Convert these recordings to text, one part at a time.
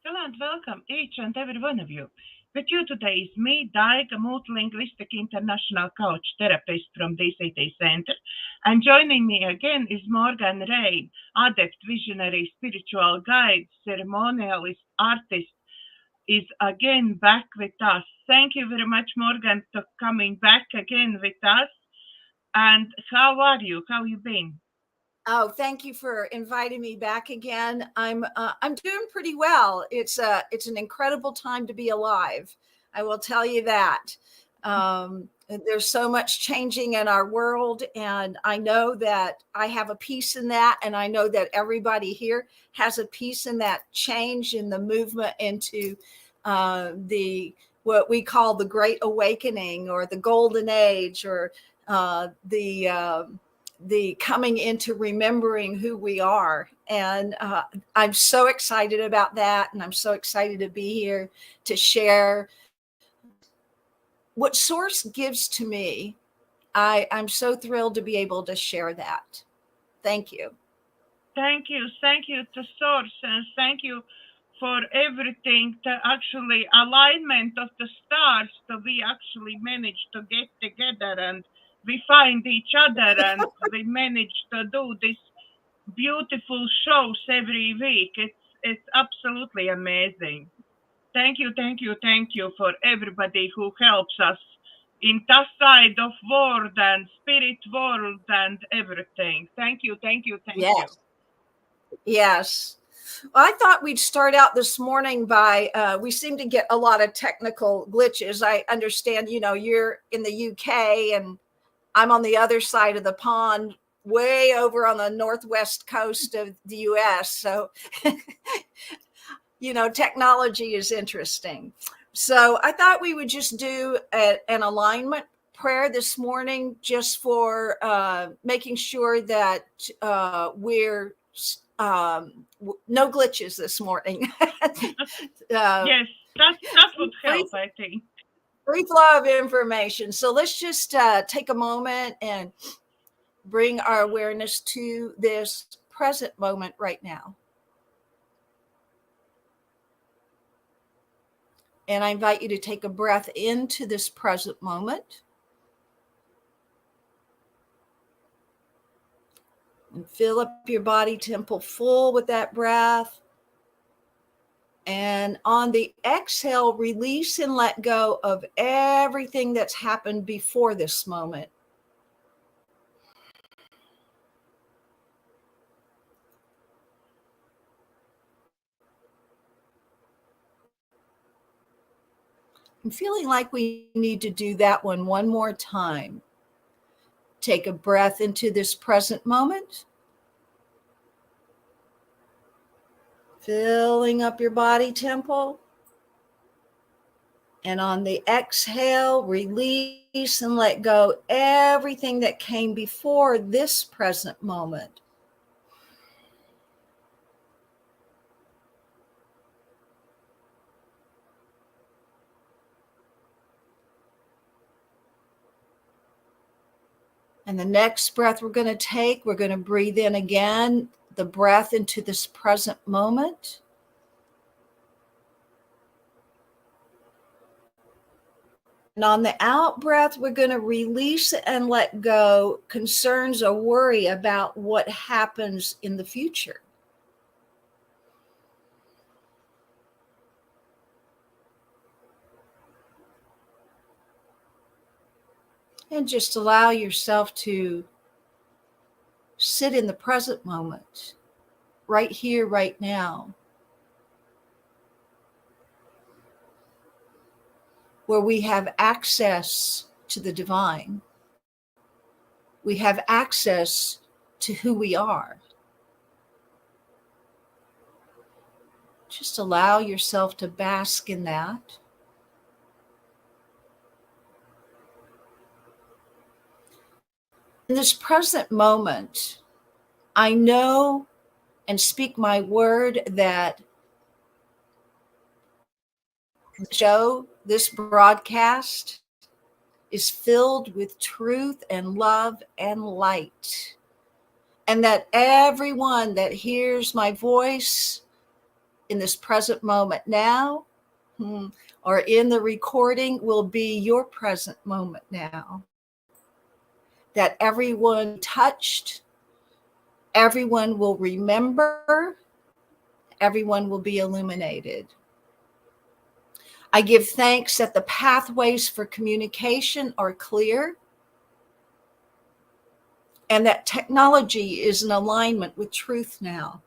Hello and welcome, each and every one of you. With you today is me, Daiga, multilinguistic international coach therapist from DCT Center. And joining me again is Morganne Rayne, Adept, visionary spiritual guide, ceremonialist, artist, is again back with us. Thank you very much, Morgan, for coming back again with us. And how are you? How you been? Oh, thank you for inviting me back again. I'm doing pretty well. It's an incredible time to be alive. I will tell you that. There's so much changing in our world, and I know that I have a piece in that, and I know that everybody here has a piece in that change in the movement into the what we call the Great Awakening or the Golden Age or the coming into remembering who we are. And I'm so excited about that. And I'm so excited to be here to share what Source gives to me. I'm so thrilled to be able to share that. Thank you. Thank you. Thank you to Source, and thank you for everything, the actually alignment of the stars, that we actually managed to get together and we find each other and we manage to do this beautiful shows every week. It's absolutely amazing. Thank you for everybody who helps us in that side of world and spirit world and everything. Thank you. Yes. Yes. Well, I thought we'd start out this morning by, we seem to get a lot of technical glitches. I understand, you're in the UK and I'm on the other side of the pond, way over on the northwest coast of the US. So, technology is interesting. So I thought we would just do an alignment prayer this morning, just for making sure that we're no glitches this morning. Yes, that would help, I think. Free flow of information. So let's just take a moment and bring our awareness to this present moment right now. And I invite you to take a breath into this present moment. And fill up your body temple full with that breath. And on the exhale, release and let go of everything that's happened before this moment. I'm feeling like we need to do that one more time. Take a breath into this present moment. Filling up your body temple. And on the exhale, release and let go everything that came before this present moment. And the next breath we're going to breathe in again, the breath into this present moment. And on the out breath, we're going to release and let go concerns or worry about what happens in the future. And just allow yourself to sit in the present moment, right here, right now, where we have access to the divine. We have access to who we are. Just allow yourself to bask in that. In this present moment, I know and speak my word that this broadcast is filled with truth and love and light. And that everyone that hears my voice in this present moment now, or in the recording will be your present moment now. That everyone touched, everyone will remember, everyone will be illuminated. I give thanks that the pathways for communication are clear and that technology is in alignment with truth now.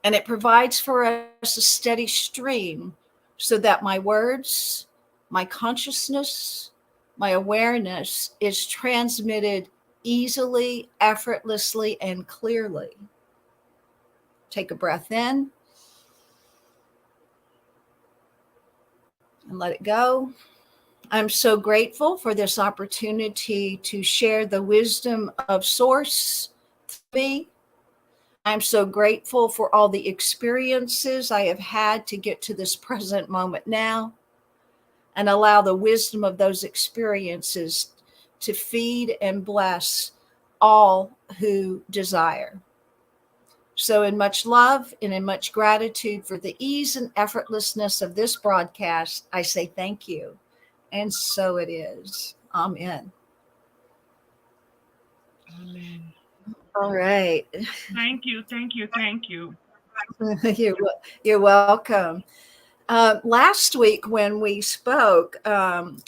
And it provides for us a steady stream so that my words, my consciousness, my awareness is transmitted easily, effortlessly, and clearly. Take a breath in and let it go. I'm so grateful for this opportunity to share the wisdom of Source to me. I'm so grateful for all the experiences I have had to get to this present moment now, and allow the wisdom of those experiences to feed and bless all who desire. So in much love and in much gratitude for the ease and effortlessness of this broadcast, I say thank you. And so it is. Amen. Amen. All right. Thank you, thank you, thank you. You're welcome. Last week when we spoke,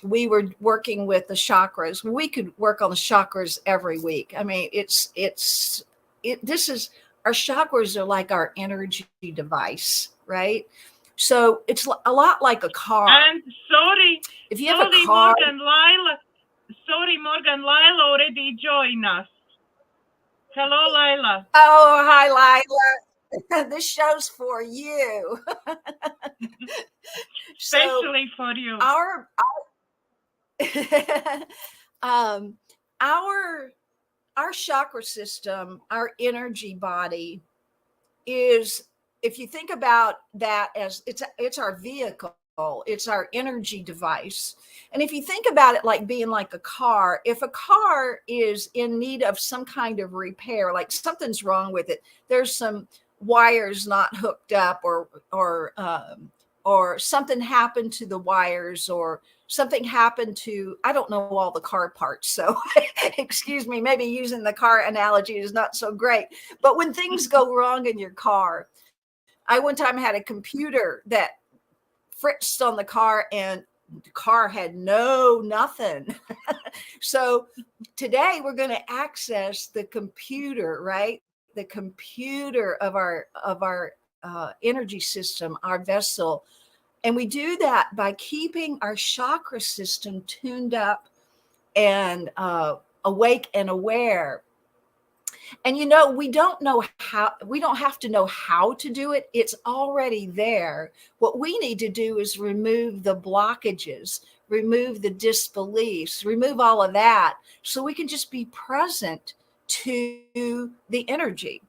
we were working with the chakras. We could work on the chakras every week. I mean, this is, our chakras are like our energy device, right? So it's a lot like a car. And sorry, if you have a car, Morganne Lila already joined us. Hello, Lila. Oh, hi, Lila. This show's for you. Especially for you. Our chakra system, our energy body is, if you think about that as it's our vehicle, it's our energy device. And if you think about it like being like a car, if a car is in need of some kind of repair, like something's wrong with it, there's some wires not hooked up, or something happened to the wires, or something happened to, I don't know all the car parts. So excuse me, maybe using the car analogy is not so great. But when things go wrong in your car, I one time had a computer that fritzed on the car and the car had nothing. So today we're going to access the computer, right? The computer of our energy system, our vessel. And we do that by keeping our chakra system tuned up and awake and aware. And we don't have to know how to do it. It's already there. What we need to do is remove the blockages, remove the disbeliefs, remove all of that, so we can just be present to the energy.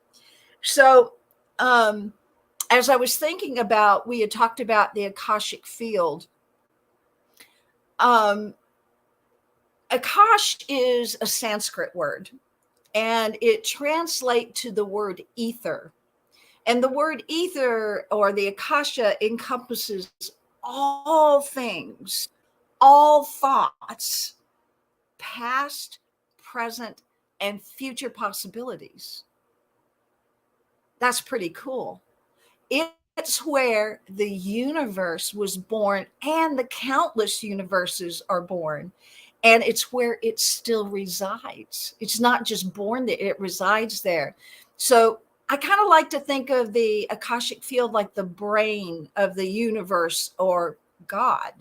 So, as I was thinking about, we had talked about the Akashic field. Akash is a Sanskrit word, and it translates to the word ether. And the word ether, or the Akasha, encompasses all things, all thoughts, past, present, and future possibilities. That's pretty cool. It's where the universe was born, and the countless universes are born. And it's where it still resides. It's not just born there, it resides there. So I kind of like to think of the Akashic field like the brain of the universe, or God.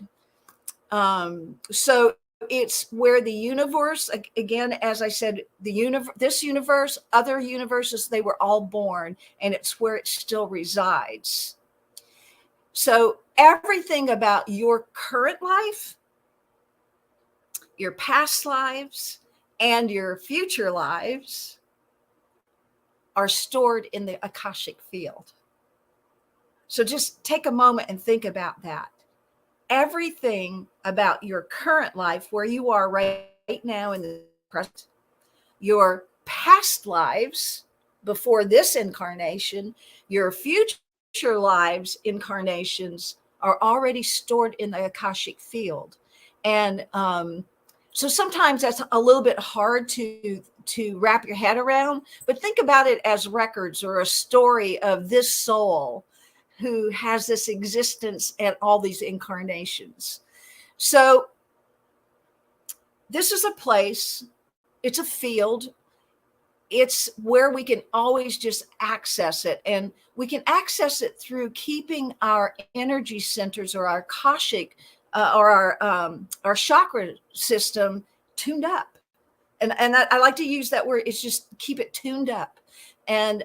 So it's where the universe, again, as I said, this universe, other universes, they were all born, and it's where it still resides. So everything about your current life, your past lives, and your future lives are stored in the Akashic field. So just take a moment and think about that. Everything about your current life, where you are right now in the present, your past lives before this incarnation, your future future lives, incarnations are already stored in the Akashic field. And so sometimes that's a little bit hard to wrap your head around, but think about it as records or a story of this soul who has this existence and all these incarnations. So this is a place, it's a field, it's where we can always just access it. And we can access it through keeping our energy centers or our Akashic or our chakra system tuned up. And I like to use that word. It's just keep it tuned up. And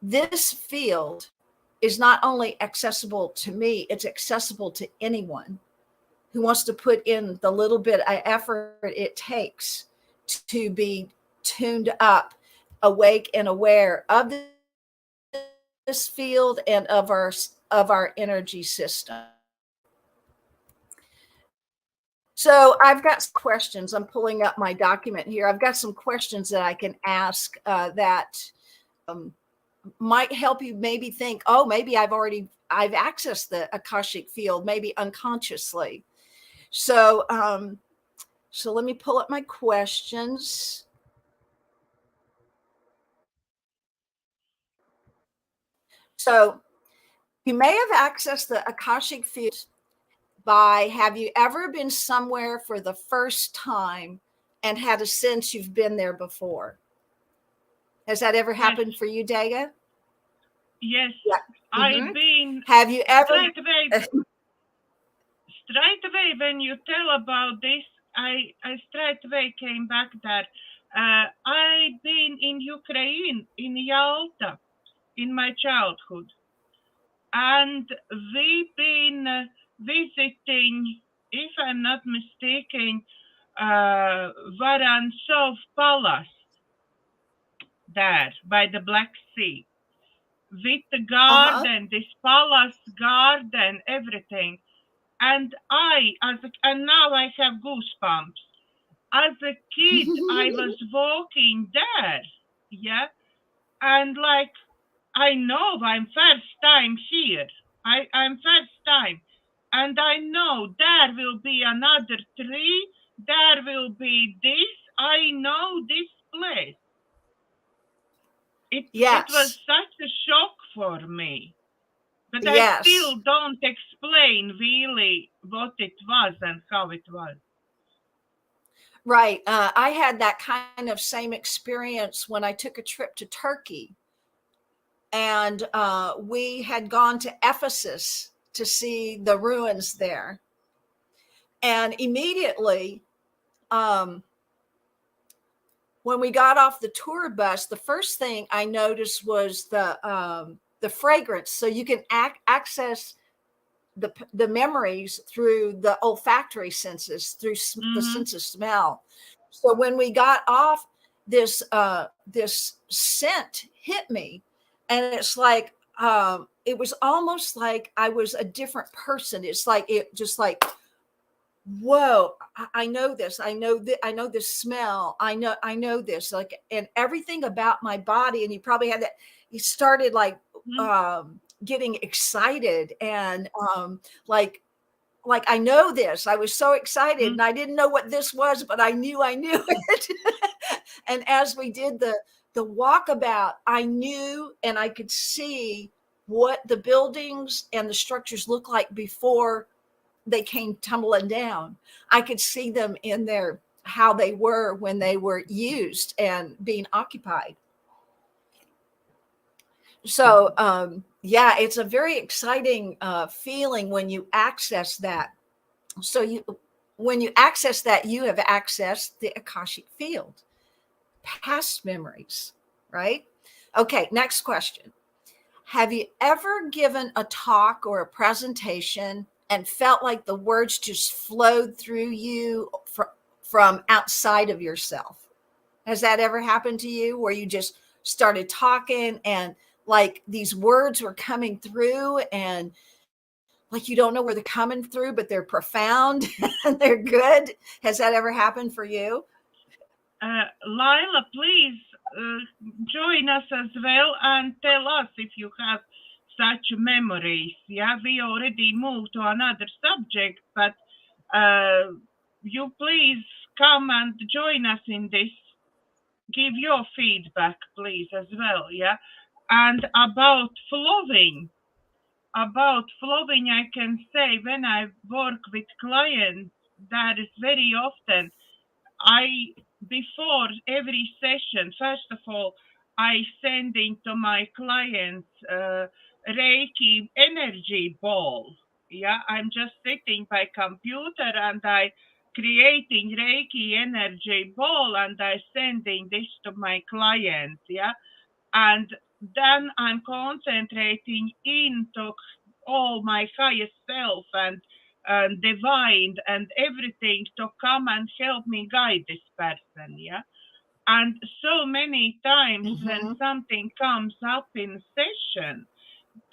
this field is not only accessible to me, it's accessible to anyone who wants to put in the little bit of effort it takes to be tuned up, awake and aware of this field and of our energy system. So I've got some questions. I'm pulling up my document here. I've got some questions that I can ask that might help you maybe think, oh, maybe I've accessed the Akashic field, maybe unconsciously. So so let me pull up my questions. So you may have accessed the Akashic field by, have you ever been somewhere for the first time and had a sense you've been there before? Has that ever happened for you, Daiga? Yes. Yeah. I've been. Have you ever? Straight away when you tell about this, I straight away came back that I've been in Ukraine, in Yalta, in my childhood. And we've been visiting, if I'm not mistaken, Vorontsov Palace there by the Black Sea, with the garden, this palace garden, everything. And and now I have goosebumps. As a kid, I was walking there, yeah, and like, I know I'm first time here. I'm first time. And I know there will be another tree. There will be this. I know this place. It was such a shock for me. But I still don't explain really what it was and how it was. Right. I had that kind of same experience when I took a trip to Turkey. And we had gone to Ephesus to see the ruins there. And immediately, when we got off the tour bus, the first thing I noticed was the fragrance. So you can access the memories through the olfactory senses, through the sense of smell. So when we got off, this scent hit me, and it's like it was almost like I was a different person. It's like it just like, whoa, I know this. I know this smell. I know this, like, and everything about my body. And you probably had that. You started like getting excited and like I know this. I was so excited and I didn't know what this was, but I knew it. And as we did the walkabout, I knew and I could see what the buildings and the structures looked like before they came tumbling down. I could see them in their, how they were when they were used and being occupied. So yeah, it's a very exciting feeling when you access that. So when you access that, you have accessed the Akashic field, past memories, right? Okay, next question. Have you ever given a talk or a presentation and felt like the words just flowed through you from outside of yourself? Has that ever happened to you, where you just started talking and like these words were coming through and like you don't know where they're coming through, but they're profound and they're good? Has that ever happened for you? Laila, please join us as well and tell us if you have such memories. Yeah, we already moved to another subject, but you please come and join us in this. Give your feedback, please, as well. Yeah, and about flowing. About flowing, I can say when I work with clients, that is very often before every session, first of all, I send into my clients Reiki energy ball. Yeah, I'm just sitting by computer and I creating Reiki energy ball and I sending this to my clients. Yeah, and then I'm concentrating into all my highest self and divine and everything to come and help me guide this person. Yeah, and so many times when something comes up in session,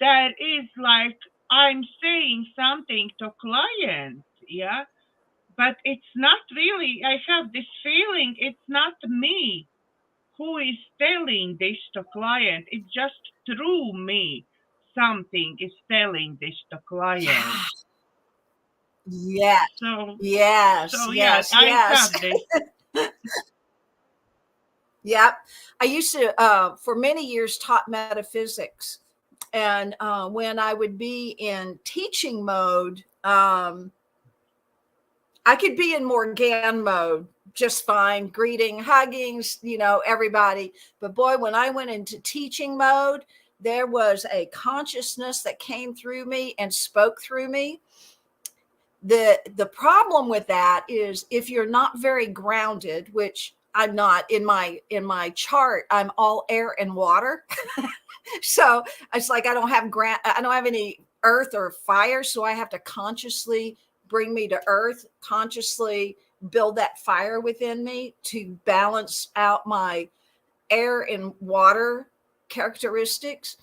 there is like I'm saying something to client. Yeah, but it's not really, I have this feeling it's not me who is telling this to client. It's just through me something is telling this to client. Yes, So yes, yeah, yes, I yes. have this. Yep. I used to, for many years, taught metaphysics. And when I would be in teaching mode, I could be in Morganne mode just fine, greeting, hugging, everybody. But boy, when I went into teaching mode, there was a consciousness that came through me and spoke through me. The problem with that is if you're not very grounded, which I'm not. In my chart, I'm all air and water. So it's like I don't have any earth or fire, so I have to consciously bring me to earth, consciously build that fire within me to balance out my air and water characteristics.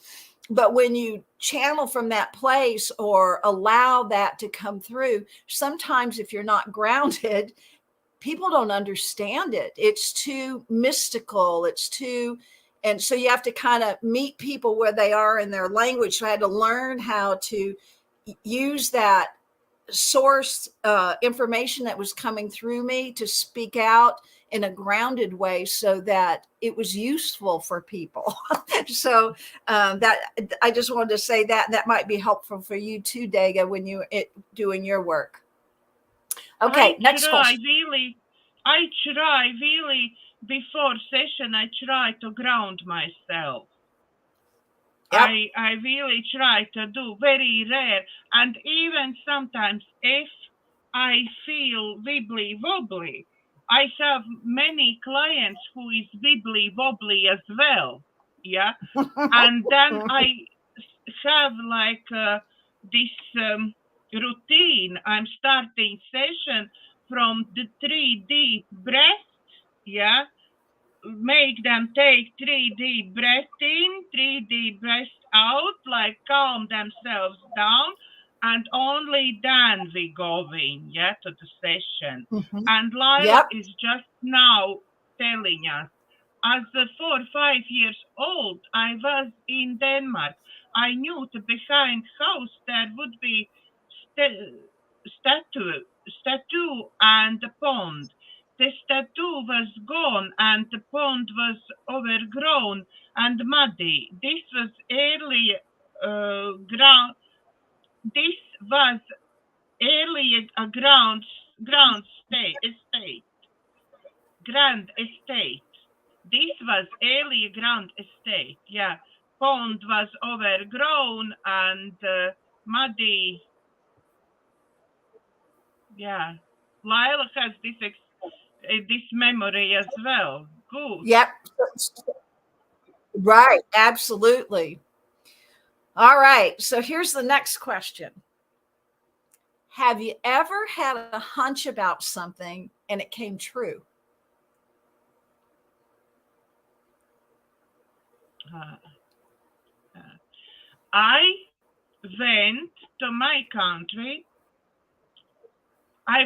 But when you channel from that place or allow that to come through, sometimes if you're not grounded, people don't understand it. It's too mystical. And so you have to kind of meet people where they are in their language. So I had to learn how to use that source information that was coming through me to speak out in a grounded way so that it was useful for people. So that I just wanted to say that might be helpful for you too, Daiga, when you doing your work. Okay, next question. I try really before session. I try to ground myself. Yep. I really try to do very rare, and even sometimes if I feel wibbly wobbly, I have many clients who is wibbly wobbly as well. Yeah, and then I have like this routine. I'm starting session from the 3 deep breaths. Yeah, make them take 3 deep breaths in, 3 deep breaths out, like calm themselves down, and only then we go in, yeah, to the session. And Lila Yep. is just now telling us, as a 4 or 5 years old, I was in Denmark. I knew the behind house there would be statue and a pond. The statue was gone and the pond was overgrown and muddy. This was early ground. This was early a ground estate, grand estate. This was early ground estate. Yeah, pond was overgrown and muddy. Yeah, Lila has this memory as well. Good. Yep. Right. Absolutely. All right. So here's the next question. Have you ever had a hunch about something and it came true? I went to my country. I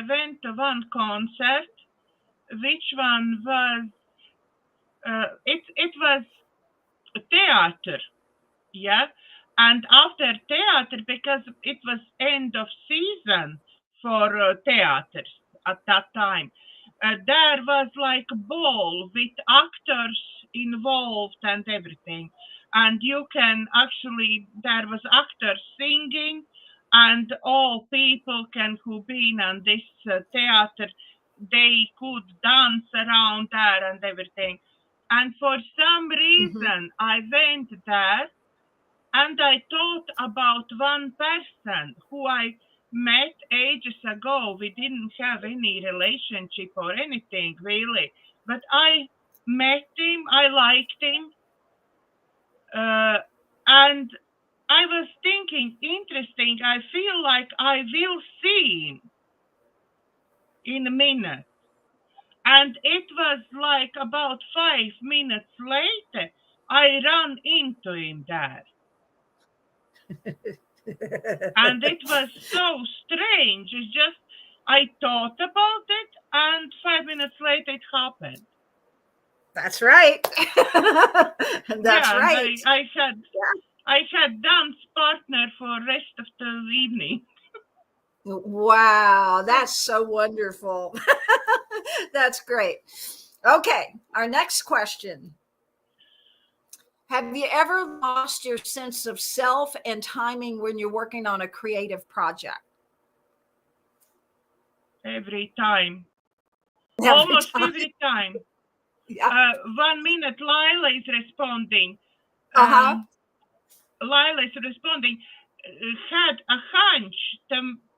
went to one concert which one was it was theater, yeah. And after theater, because it was end of season for theaters at that time, there was like a ball with actors involved and everything. And you can actually, there was actors singing, and all people can who been on this theater, they could dance around there and everything. And for some Mhm. reason, I went there and I thought about one person who I met ages ago. We didn't have any relationship or anything really, but I met him, I liked him, uh, and I was thinking, interesting, I feel like I will see him in a minute. And it was like about 5 minutes later, I ran into him there. And it was so strange. It's just, I thought about it, and 5 minutes later, it happened. That's right. That's Yeah, and right. I had dance partner for rest of the evening. Wow, that's so wonderful. That's great. Okay, our next question. Have you ever lost your sense of self and timing when you're working on a creative project? Every time, Every almost time. every time. Yeah. 1 minute, Lila is responding. Uh-huh. Lila is responding. Had a hunch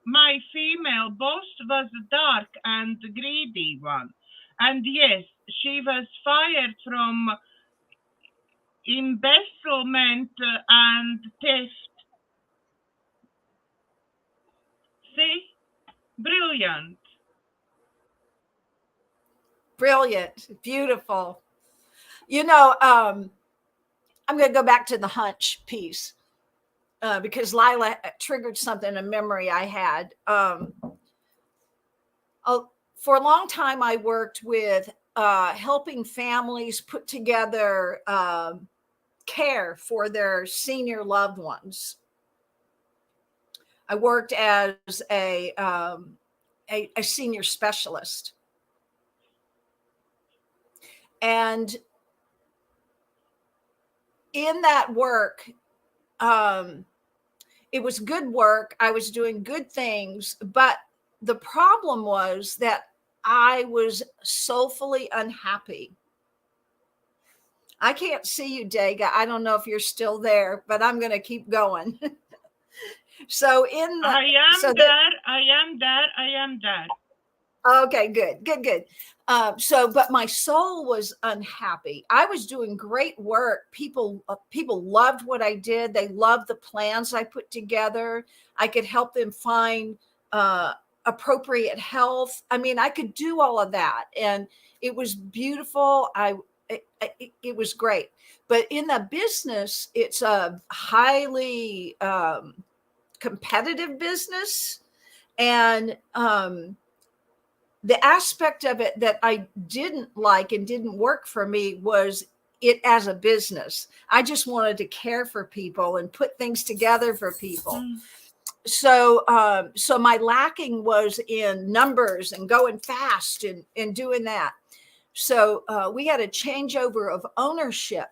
my female boss was a dark and greedy one. And yes, she was fired from embezzlement and theft. See? Brilliant. Brilliant. Beautiful. You know, I'm going to go back to the hunch piece because Lila triggered something, a memory I had. For a long time, I worked with helping families put together care for their senior loved ones. I worked as a senior specialist. And in that work, it was good work. I was doing good things, but the problem was that I was soulfully unhappy. I can't see you, Daiga. I don't know if you're still there, but I'm going to keep going. So in the I am so that there, I am there, I am there. okay, good. But my soul was unhappy. I was doing great work. People loved what I did. They loved the plans I put together. I could help them find appropriate health. I mean, I could do all of that, and it was beautiful. It was great. But in the business, it's a highly competitive business, and the aspect of it that I didn't like and didn't work for me was it as a business. I just wanted to care for people and put things together for people. So my lacking was in numbers and going fast and doing that. So we had a changeover of ownership.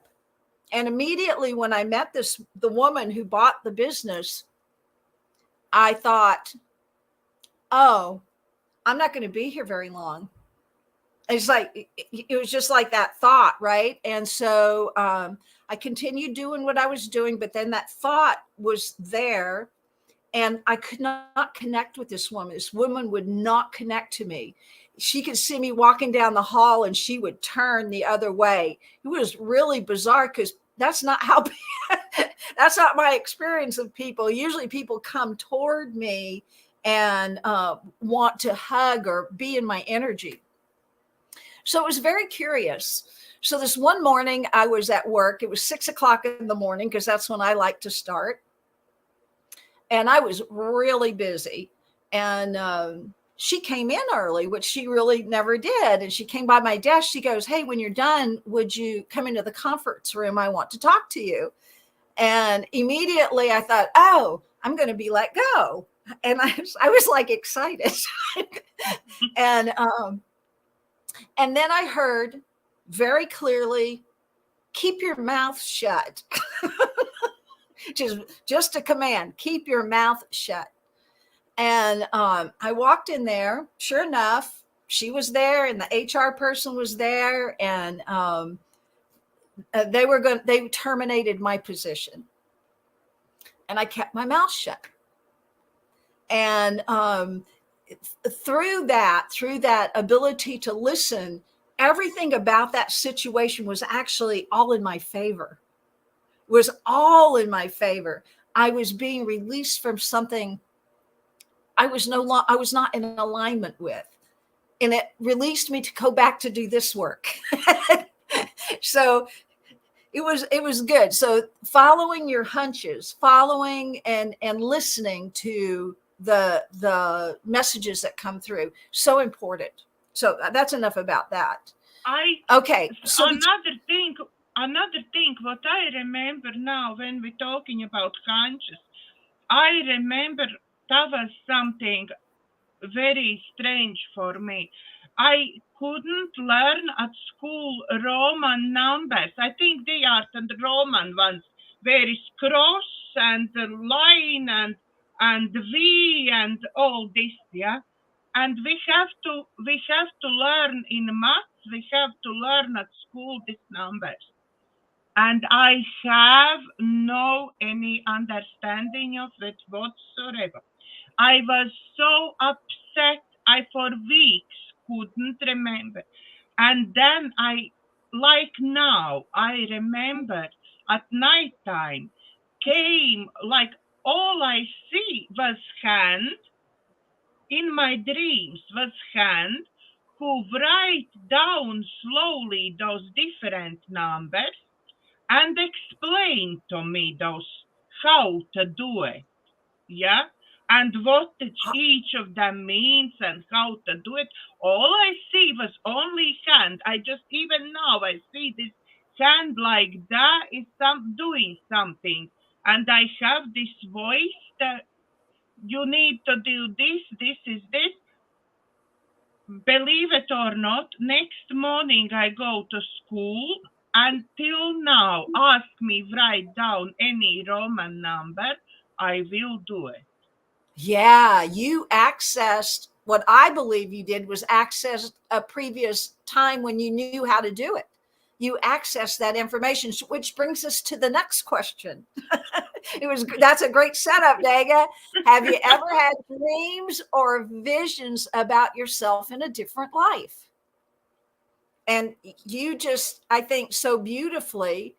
And immediately when I met the woman who bought the business, I thought, oh, I'm not going to be here very long. It's like, it was just like that thought, right? And so I continued doing what I was doing, but then that thought was there and I could not connect with this woman. This woman would not connect to me. She could see me walking down the hall and she would turn the other way. It was really bizarre because that's not how, that's not my experience of people. Usually people come toward me and want to hug or be in my energy. So it was very curious. So this one morning I was at work. It was 6:00 in the morning because that's when I like to start. And I was really busy. And she came in early, which she really never did. And she came by my desk. She goes, "Hey, when you're done, would you come into the conference room? I want to talk to you." And immediately I thought, oh, I'm going to be let go. And I was like excited. and then I heard very clearly, "Keep your mouth shut." just a command, keep your mouth shut. And I walked in there. Sure enough, she was there, and the HR person was there, and they terminated my position, and I kept my mouth shut. And through that ability to listen, everything about that situation was actually all in my favor. Was all in my favor. I was being released from something I was not in alignment with, and it released me to go back to do this work. So it was good. So following your hunches, following and listening to the messages that come through, so important. So that's enough about that. Okay. So another thing what I remember now when we're talking about hunches, I remember that was something very strange for me. I couldn't learn at school Roman numbers. I think they are the Roman ones, where is cross and the line and V and all this, yeah. And we have to learn in maths. We have to learn at school these numbers. And I have no any understanding of it whatsoever. I was so upset. I for weeks couldn't remember. And then like now, I remember at night time came like all I see was hand in my dreams was hand who write down slowly those different numbers and explain to me those how to do it. Yeah. And what each of them means and how to do it. All I see was only hand. I just even now I see this hand like that is doing something. And I have this voice that you need to do this, this is this. Believe it or not, next morning I go to school. Until now, ask me write down any Roman number, I will do it. Yeah, you accessed what I believe you did was access a previous time when you knew how to do it. You accessed that information, which brings us to the next question. That's a great setup, Daiga. Have you ever had dreams or visions about yourself in a different life? And you just, I think, so beautifully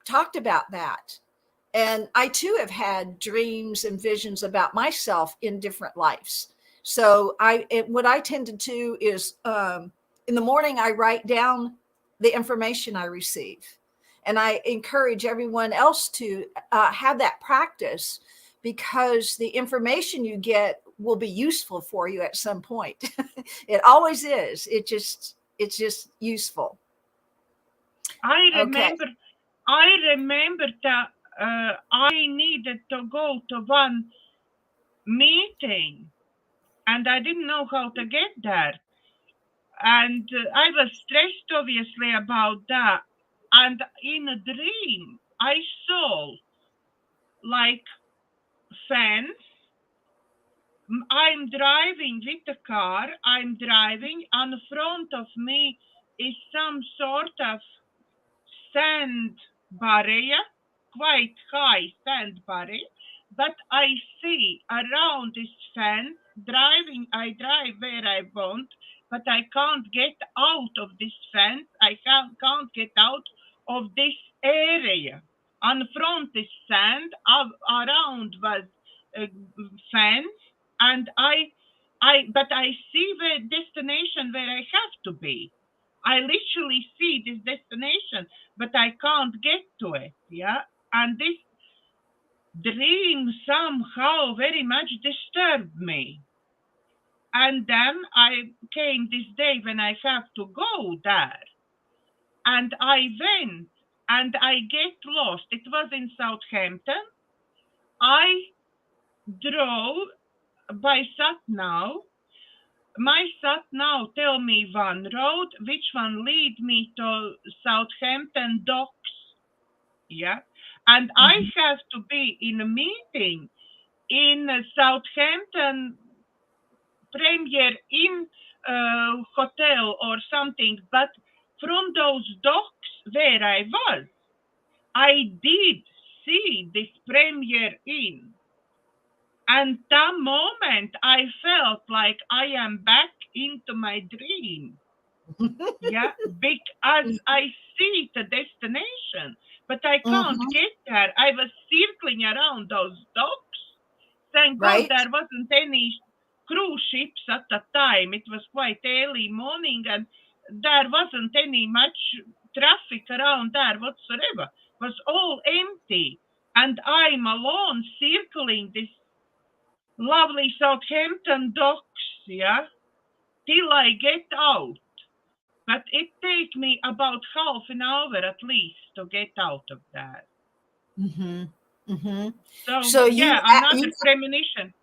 talked about that. And I too have had dreams and visions about myself in different lives. So what I tend to do is in the morning, I write down the information I receive. And I encourage everyone else to have that practice, because the information you get will be useful for you at some point. It always is. It's just useful. I remember that I needed to go to one meeting and I didn't know how to get there. And I was stressed obviously about that. And in a dream, I saw like fence. I'm driving with the car. I'm driving. In front of me is some sort of sand barrier, quite high sand barrier. But I see around this fence, I drive where I want, but I can't get out of this fence. I can't get out of this area. On front is sand, around was a fence, and but I see the destination where I have to be. I literally see this destination, but I can't get to it. Yeah. And this dream somehow very much disturbed me. And then I came this day when I have to go there. And I went and I get lost. It was in Southampton. I drove by sat nav. My sat nav tell me one road, which one lead me to Southampton docks. Yeah. And I have to be in a meeting in Southampton Premier Inn hotel or something, but from those docks where I was, I did see this Premier Inn. And that moment I felt like I am back into my dream. Yeah, because I see the destination, but I can't Mhm. get there. I was circling around those docks. Thank God Right. there wasn't any cruise ships at the time. It was quite early morning and there wasn't any much traffic around there whatsoever. It was all empty. And I'm alone circling this lovely Southampton docks, yeah, till I get out. But it take me about half an hour at least to get out of there. Mhm. Mhm. So So yeah, you another premonition.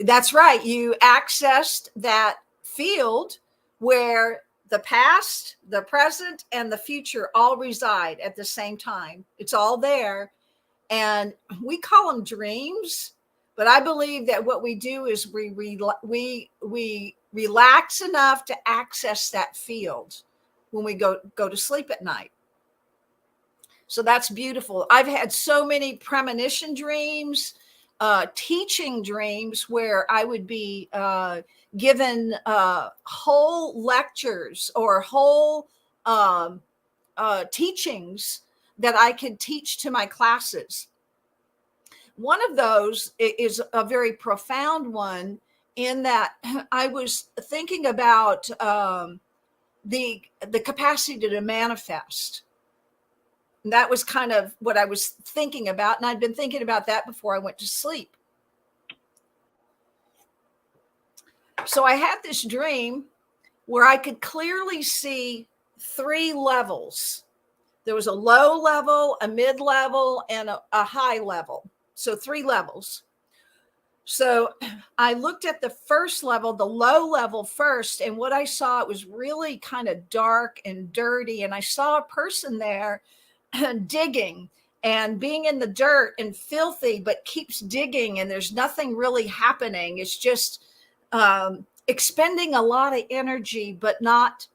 that's right. You accessed that field where the past, the present, and the future all reside at the same time. It's all there. And we call them dreams. But I believe that what we do is we relax enough to access that field when we go to sleep at night. So that's beautiful. I've had so many premonition dreams, teaching dreams where I would be given whole lectures or whole um, teachings that I could teach to my classes. One of those is a very profound one in that I was thinking about the capacity to manifest. And that was kind of what I was thinking about. And I'd been thinking about that before I went to sleep. So I had this dream where I could clearly see three levels. There was a low level, a mid level, and a high level. So three levels. So I looked at the first level, the low level first, and what I saw, it was really kind of dark and dirty. And I saw a person there digging and being in the dirt and filthy, but keeps digging, and there's nothing really happening. It's just expending a lot of energy, but not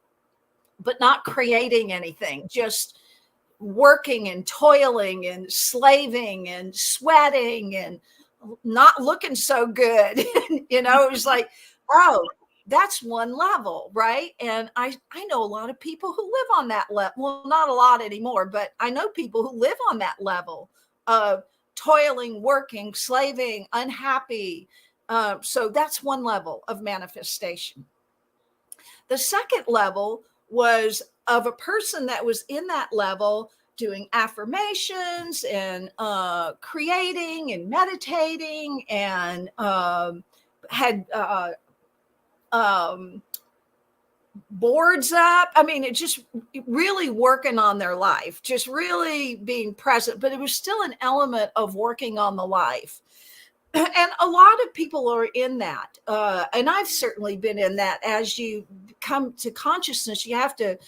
creating anything, just working and toiling and slaving and sweating and not looking so good. It was like, oh, that's one level, right? And I know a lot of people who live on that level. Well, not a lot anymore, but I know people who live on that level of toiling, working, slaving, unhappy. So that's one level of manifestation. The second level was of a person that was in that level doing affirmations and creating and meditating and had um, boards up. I mean, it just really working on their life, just really being present, but it was still an element of working on the life. And a lot of people are in that. And I've certainly been in that. As you come to consciousness, you have to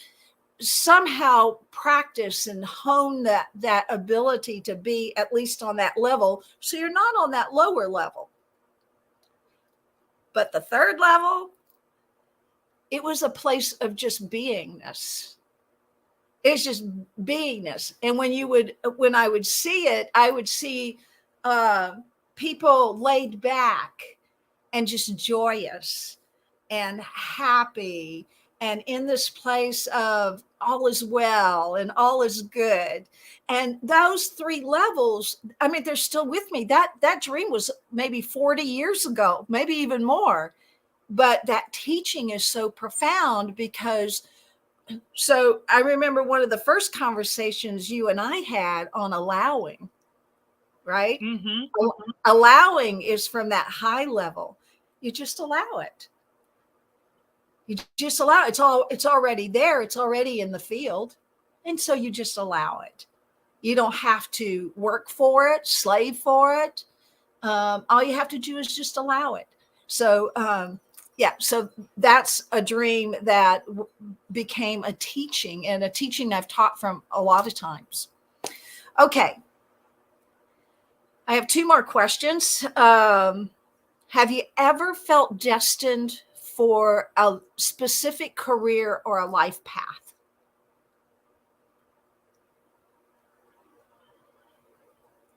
somehow practice and hone that ability to be at least on that level, so you're not on that lower level. But the third level, it was a place of just beingness. It's just beingness. And when I would see it, I would see people laid back and just joyous and happy and in this place of all is well and all is good. And those three levels, I mean, they're still with me. That dream was maybe 40 years ago, maybe even more. But that teaching is so profound because, so I remember one of the first conversations you and I had on allowing, right? Mm-hmm. Allowing is from that high level. You just allow it. You just allow it. It's already there. It's already in the field. And so you just allow it. You don't have to work for it, slave for it. All you have to do is just allow it. So, yeah, so that's a dream that became a teaching, and a teaching I've taught from a lot of times. Okay. I have two more questions. Have you ever felt destined for a specific career or a life path?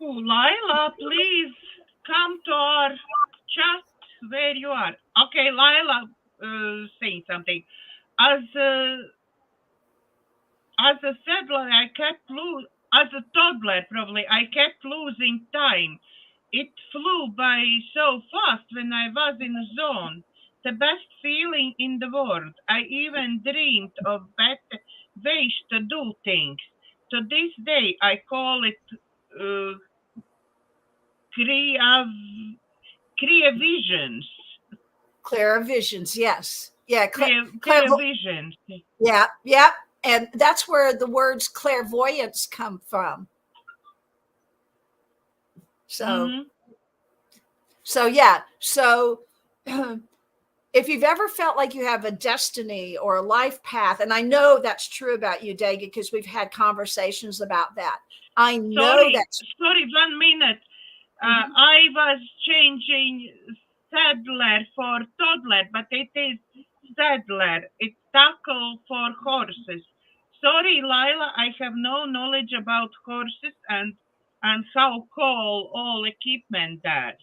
Oh, Lila, please come to our chat where you are. Okay, Lila, saying something. As a settler, as a toddler, probably, I kept losing time. It flew by so fast when I was in a zone. The best feeling in the world. I even dreamed of better ways to do things. To this day, I call it uh, visions. Clairvisions, yes. Yeah, Clear visions. yeah, yeah. And that's where the words clairvoyance come from. So, Mm-hmm. so yeah. So if you've ever felt like you have a destiny or a life path, and I know that's true about you, Daiga, because we've had conversations about that. I know Sorry, 1 minute. I was changing saddler for toddler, but it is saddler. It's tackle for horses. Sorry, Lila, I have no knowledge about horses and how call all equipment there.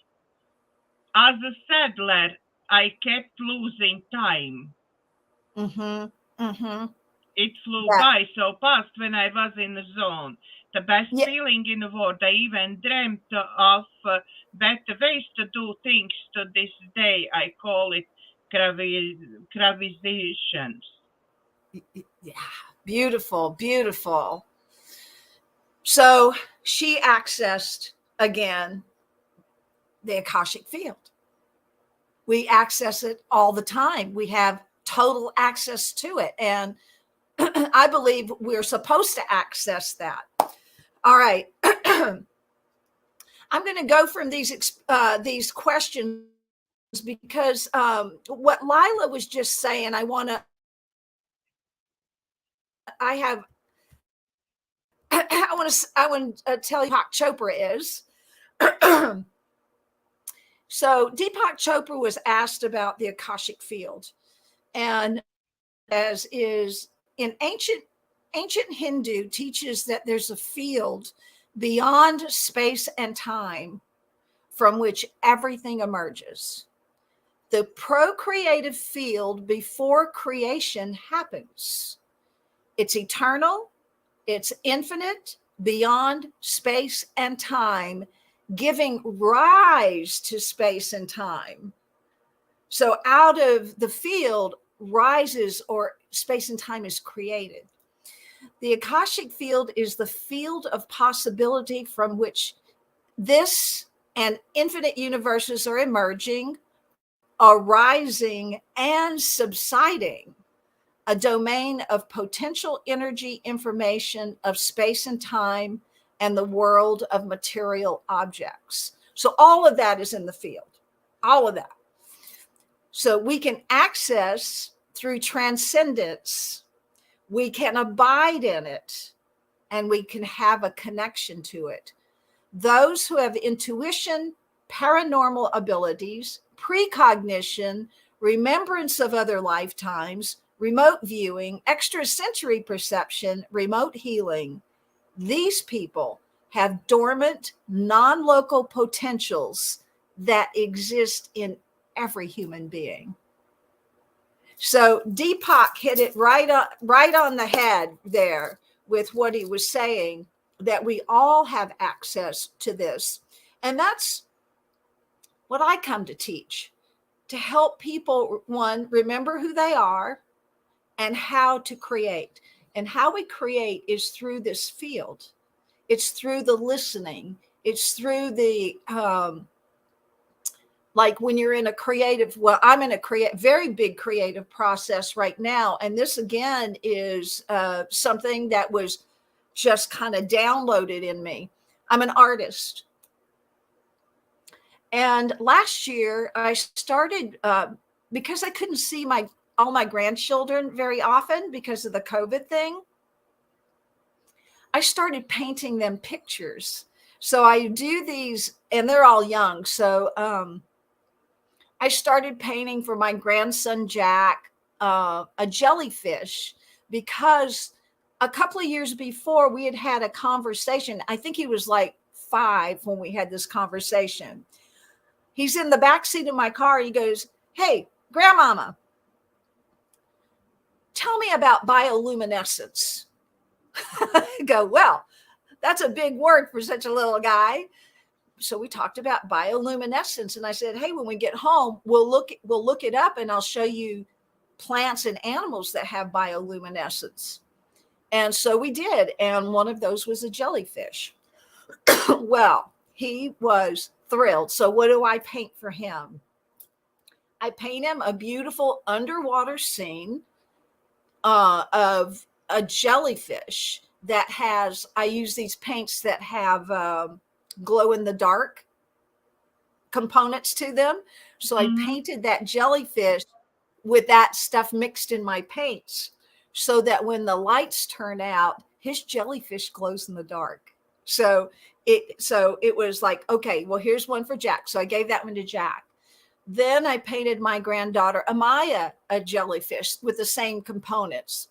As a saddler, I kept losing time. Mm-hmm. Mm-hmm. It flew by so fast when I was in the zone. The best feeling in the world. I even dreamt of better ways to do things. To this day, I call it gravizations. Yeah, beautiful, beautiful. So she accessed again the Akashic field. We access it all the time. We have total access to it. And I believe we're supposed to access that. All right. I'm going to go from these questions because what Lila was just saying, I want to tell you who Deepak Chopra is. So Deepak Chopra was asked about the Akashic field, and as is in ancient Hindu teaches that there's a field beyond space and time from which everything emerges. The procreative field before creation happens. It's eternal, it's infinite, beyond space and time, giving rise to space and time. So out of the field rises, or space and time is created. The Akashic field is the field of possibility from which this and infinite universes are emerging, arising, and subsiding, a domain of potential energy information of space and time and the world of material objects. So all of that is in the field, all of that. So we can access through transcendence, we can abide in it, and we can have a connection to it. Those who have intuition, paranormal abilities, precognition, remembrance of other lifetimes, remote viewing, extrasensory perception, remote healing, these people have dormant, non-local potentials that exist in every human being. So Deepak hit it right on the head there with what he was saying, that we all have access to this. And that's what I come to teach, to help people, one, remember who they are and how to create. And how we create is through this field. It's through the listening. It's through the like when you're in a creative, well, I'm in a very big creative process right now. And this again is something that was just kind of downloaded in me. I'm an artist. And last year I started, because I couldn't see all my grandchildren very often because of the COVID thing, I started painting them pictures. So I do these, and they're all young. So I started painting for my grandson, Jack, a jellyfish, because a couple of years before we had had a conversation. I think he was like 5 when we had this conversation. He's in the back seat of my car. He goes, "Hey, grandmama, tell me about bioluminescence." I go, "Well, that's a big word for such a little guy." So we talked about bioluminescence, and I said, "Hey, when we get home, we'll look it up, and I'll show you plants and animals that have bioluminescence." And so we did, and one of those was a jellyfish. Well, he was thrilled. So what do I paint for him? I paint him a beautiful underwater scene of a jellyfish that has, I use these paints that have glow in the dark components to them. So I painted that jellyfish with that stuff mixed in my paints, so that when the lights turn out, his jellyfish glows in the dark. So it was like, okay, well, here's one for Jack. So I gave that one to Jack. Then I painted my granddaughter Amaya a jellyfish with the same components.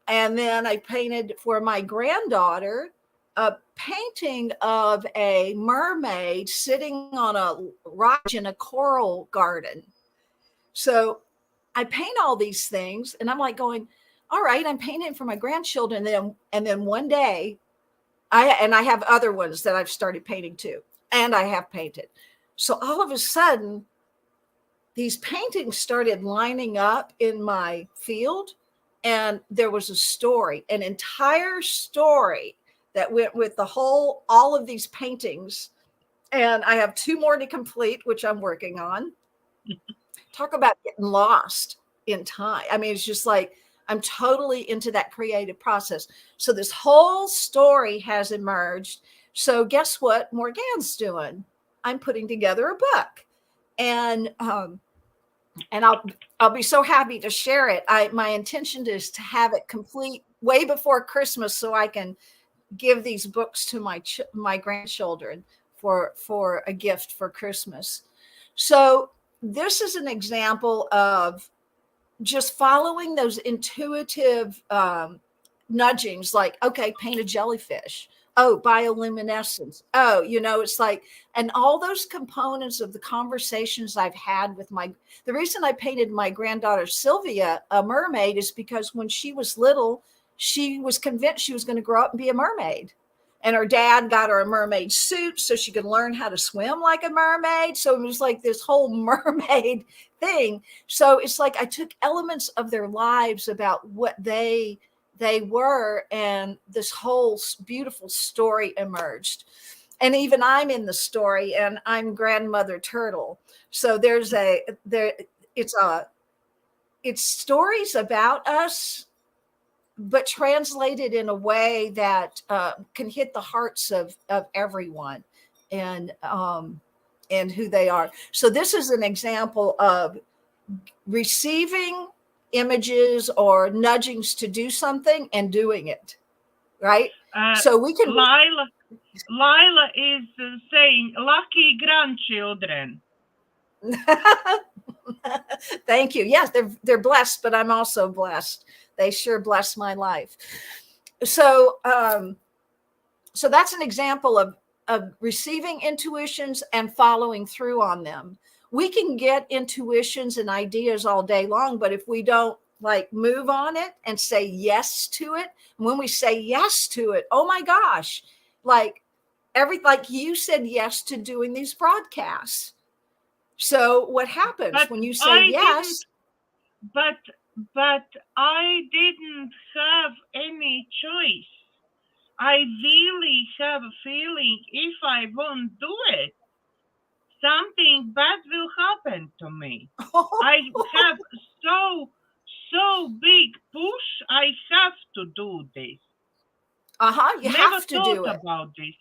And then I painted for my granddaughter a painting of a mermaid sitting on a rock in a coral garden. So I paint all these things, and I'm like going, all right, I'm painting for my grandchildren. And then one day, I have other ones that I've started painting too, and I have painted. So all of a sudden, these paintings started lining up in my field, and there was a story, an entire story that went with all of these paintings. And I have 2 more to complete, which I'm working on. Talk about getting lost in time. I mean, it's just like, I'm totally into that creative process. So this whole story has emerged. So guess what Morganne's doing? I'm putting together a book. And I'll be so happy to share it. My intention is to have it complete way before Christmas, so I can give these books to my grandchildren for a gift for Christmas. So this is an example of just following those intuitive nudgings, like, okay, paint a jellyfish. Oh, bioluminescence. Oh, it's like, and all those components of the conversations I've had with the reason I painted my granddaughter Sylvia a mermaid is because when she was little, she was convinced she was going to grow up and be a mermaid. And her dad got her a mermaid suit so she could learn how to swim like a mermaid. So it was like this whole mermaid thing. So it's like I took elements of their lives about what they were, and this whole beautiful story emerged. And even I'm in the story, and I'm grandmother turtle. So it's stories about us, but translated in a way that can hit the hearts of everyone, and who they are. So this is an example of receiving images or nudgings to do something and doing it, right? So we can. Lila is saying, lucky grandchildren. Thank you. Yes, they're blessed, but I'm also blessed. They sure bless my life. So so that's an example of receiving intuitions and following through on them. We can get intuitions and ideas all day long, but if we don't like move on it and say yes to it, when we say yes to it, oh my gosh, like you said yes to doing these broadcasts. So what happens when you say yes? But I didn't have any choice. I really have a feeling if I won't do it, something bad will happen to me. I have so big push. I have to do this. You Never have to thought do it. about this.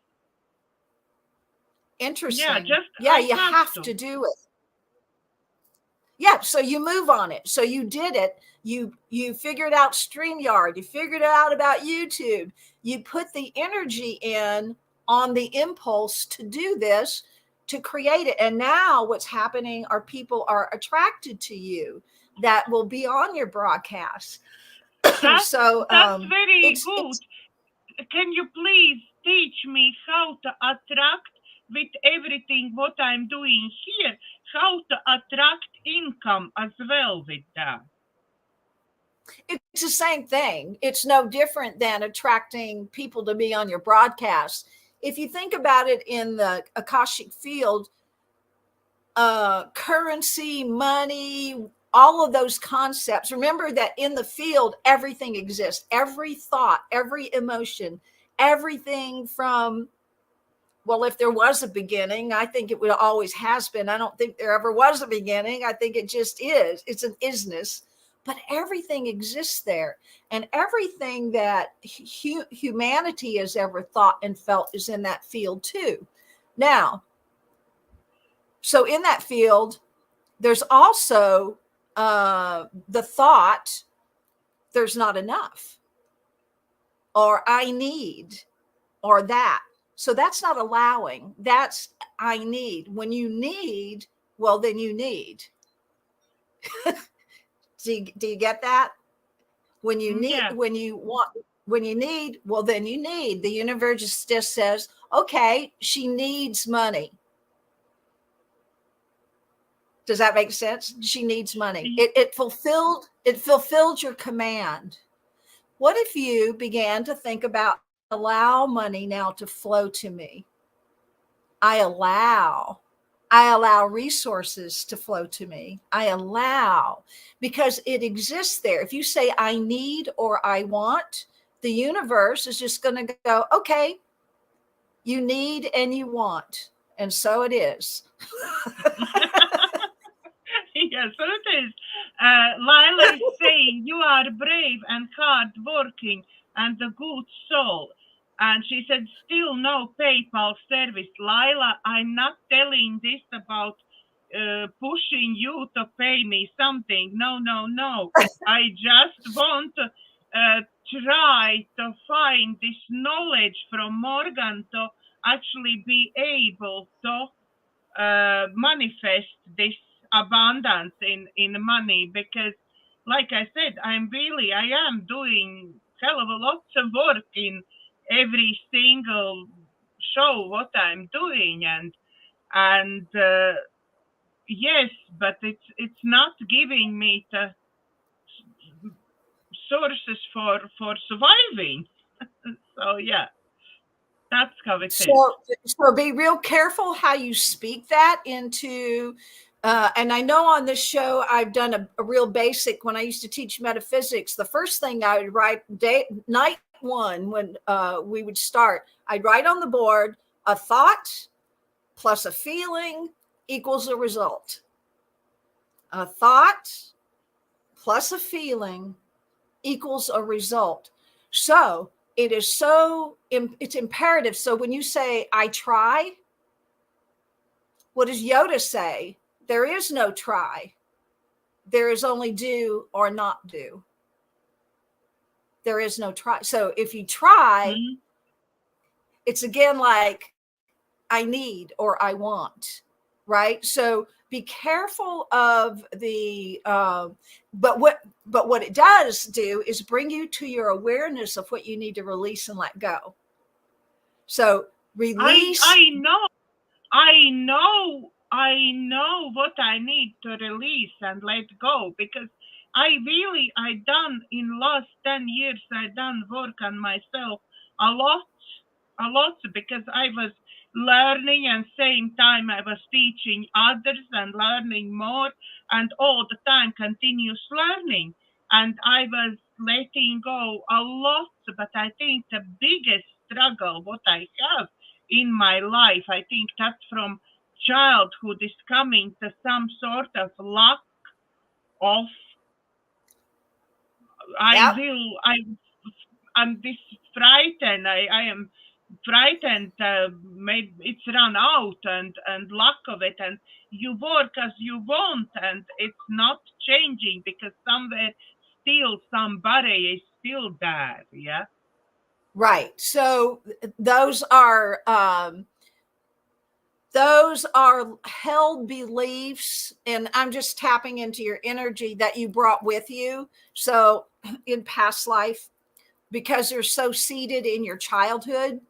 Interesting. Yeah, just Yeah, I you have to to do it. Yeah, so you move on it. So you did it. You figured out StreamYard. You figured out about YouTube. You put the energy in on the impulse to do this, to create it. And now what's happening are people are attracted to you that will be on your broadcast. So that's very it's good. Can you please teach me how to attract with everything what I'm doing here, how to attract income as well with that? it's the same thing. It's no different than attracting people to be on your broadcast. If you think about it in the Akashic field, currency, money, all of those concepts, remember that in the field, everything exists. Every thought, every emotion, everything from, well, if there was a beginning, I think it would always has been. I don't think there ever was a beginning. I think it just is. It's an isness, but everything exists there. And everything that humanity has ever thought and felt is in that field too. Now, so in that field, there's also the thought, there's not enough, or I need, or that. So that's not allowing. That's I need. When you need, well, then you need. Do you get that? When you need, Yeah. when you want, when you need, well, then you need. The universe just says, okay, she needs money. Does that make sense? She needs money. It fulfilled your command. What if you began to think about, allow money now to flow to me? I allow resources to flow to me. I allow, because it exists there. If you say I need or I want, the universe is just going to go, okay, you need and you want. And so it is. Yes, so it is. Lila is saying you are brave and hardworking and a good soul. And she said, still no PayPal service. Lila, I'm not telling this about pushing you to pay me something. No, no, no. I just want to try to find this knowledge from Morgan to actually be able to manifest this abundance in money, because like I said, I am doing hell of a lots of work in every single show what I'm doing, and yes, but it's not giving me the sources for surviving. So yeah, that's how it is. So be real careful how you speak that into, and I know on this show I've done a real basic. When I used to teach metaphysics, the first thing I would write night one when we would start, I'd write on the board, a thought plus a feeling equals a result. A thought plus a feeling equals a result. So it's imperative. So when you say I try, what does Yoda say? There is no try. There is only do or not do. There is no try. So if you try, it's again like I need or I want, right? So be careful of the but what it does do is bring you to your awareness of what you need to release and let go. So release. I know what I need to release and let go, because I done in last 10 years, I done work on myself a lot, because I was learning and same time I was teaching others and learning more, and all the time continuous learning. And I was letting go a lot, but I think the biggest struggle what I have in my life, I think that's from childhood is coming to some sort of lack of, Yep. I'm this frightened. I am frightened. Maybe it's run out and lack of it, and you work as you want, and it's not changing because somewhere still somebody is still there. Yeah. Right. So those are held beliefs, and I'm just tapping into your energy that you brought with you. So in past life, because they're so seated in your childhood,